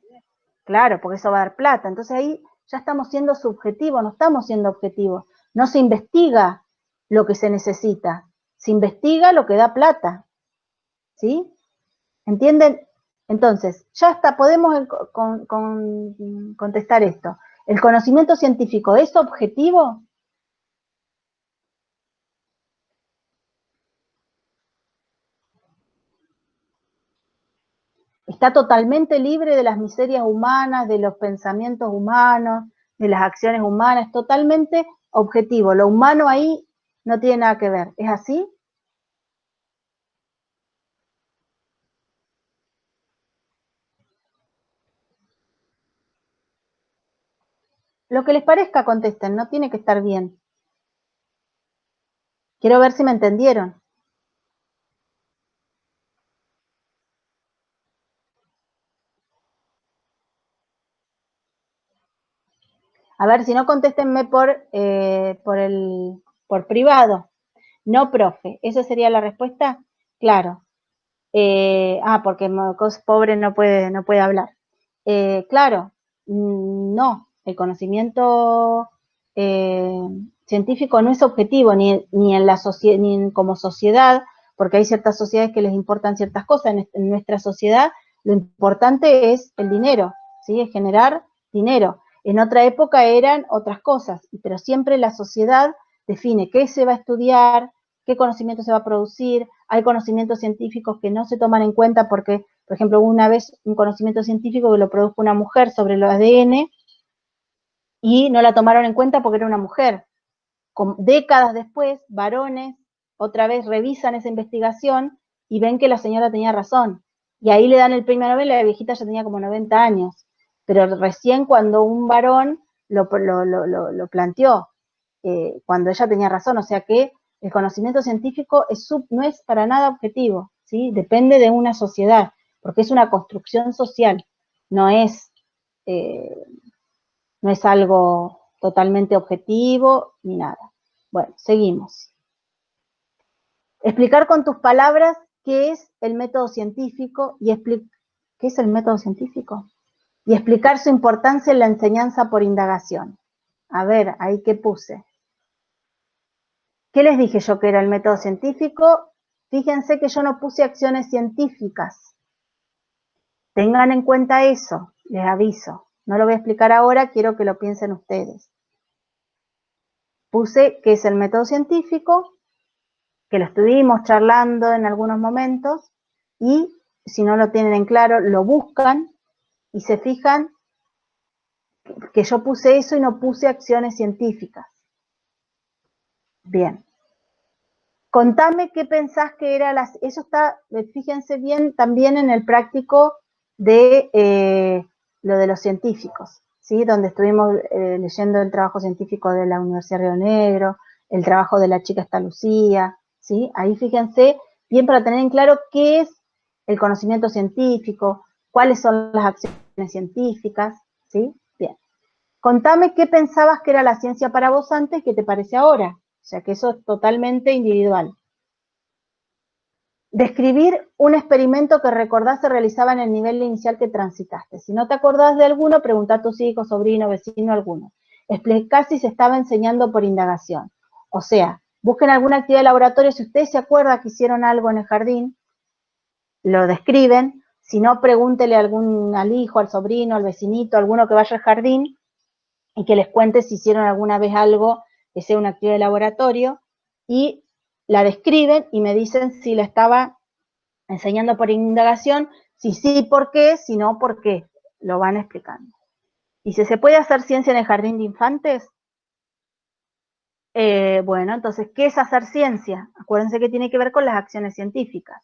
Claro, porque eso va a dar plata. Entonces ahí ya estamos siendo subjetivos, no estamos siendo objetivos. No se investiga lo que se necesita, se investiga lo que da plata. ¿Sí? ¿Entienden? Entonces, ya está, podemos contestar esto. ¿El conocimiento científico es objetivo? Está totalmente libre de las miserias humanas, de los pensamientos humanos, de las acciones humanas, es totalmente objetivo. Lo humano ahí no tiene nada que ver. ¿Es así? Lo que les parezca contesten, no tiene que estar bien. Quiero ver si me entendieron. A ver, si no, contéstenme por privado. No, profe. ¿Esa sería la respuesta? Claro. Porque pobre no puede hablar. Claro, no. El conocimiento científico no es objetivo ni en la como sociedad, porque hay ciertas sociedades que les importan ciertas cosas. En nuestra sociedad lo importante es el dinero, ¿sí? Es generar dinero. En otra época eran otras cosas, pero siempre la sociedad define qué se va a estudiar, qué conocimiento se va a producir. Hay conocimientos científicos que no se toman en cuenta porque, por ejemplo, una vez un conocimiento científico que lo produjo una mujer sobre el ADN y no la tomaron en cuenta porque era una mujer. Décadas después, varones otra vez revisan esa investigación y ven que la señora tenía razón. Y ahí le dan el premio Nobel, la viejita ya tenía como 90 años. Pero recién cuando un varón lo planteó, cuando ella tenía razón, o sea que el conocimiento científico no es para nada objetivo, ¿sí? Depende de una sociedad, porque es una construcción social, no es algo totalmente objetivo ni nada. Bueno, seguimos. Explicar con tus palabras qué es el método científico y ¿qué es el método científico? Y explicar su importancia en la enseñanza por indagación. A ver, ahí qué puse. ¿Qué les dije yo que era el método científico? Fíjense que yo no puse acciones científicas. Tengan en cuenta eso, les aviso. No lo voy a explicar ahora, quiero que lo piensen ustedes. Puse que es el método científico, que lo estuvimos charlando en algunos momentos, y si no lo tienen en claro, lo buscan y se fijan que yo puse eso y no puse acciones científicas. Bien. Contame qué pensás que era eso está, fíjense bien, también en el práctico de lo de los científicos, ¿sí? Donde estuvimos leyendo el trabajo científico de la Universidad de Río Negro, el trabajo de la chica esta Lucía, ¿sí? Ahí fíjense bien para tener en claro qué es el conocimiento científico, cuáles son las acciones científicas, ¿sí? Bien. Contame qué pensabas que era la ciencia para vos antes y qué te parece ahora. O sea que eso es totalmente individual. Describir un experimento que recordás se realizaba en el nivel inicial que transitaste. Si no te acordás de alguno, preguntá a tus hijos, sobrino, vecino, alguno. Explicar si se estaba enseñando por indagación. O sea, busquen alguna actividad de laboratorio. Si ustedes se acuerdan que hicieron algo en el jardín, lo describen. Si no, pregúntele al hijo, al sobrino, al vecinito, alguno que vaya al jardín y que les cuente si hicieron alguna vez algo que sea una actividad de laboratorio, y la describen y me dicen si la estaba enseñando por indagación, si sí, por qué, si no, por qué. Lo van explicando. ¿Y si se puede hacer ciencia en el jardín de infantes? Bueno, entonces, ¿qué es hacer ciencia? Acuérdense que tiene que ver con las acciones científicas.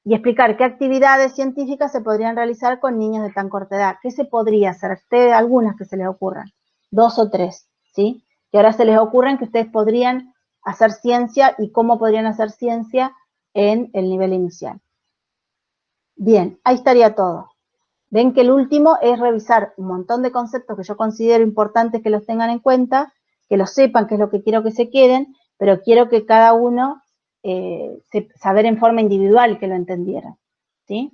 y explicar qué actividades científicas se podrían realizar con niños de tan corta edad. ¿Qué se podría hacer? Ustedes, algunas que se les ocurran, 2 o 3, ¿sí? Que ahora se les ocurren que ustedes podrían hacer ciencia y cómo podrían hacer ciencia en el nivel inicial. Bien, ahí estaría todo. Ven que el último es revisar un montón de conceptos que yo considero importantes que los tengan en cuenta, que lo sepan, que es lo que quiero que se queden, pero quiero que cada uno saber en forma individual que lo entendieran, ¿sí?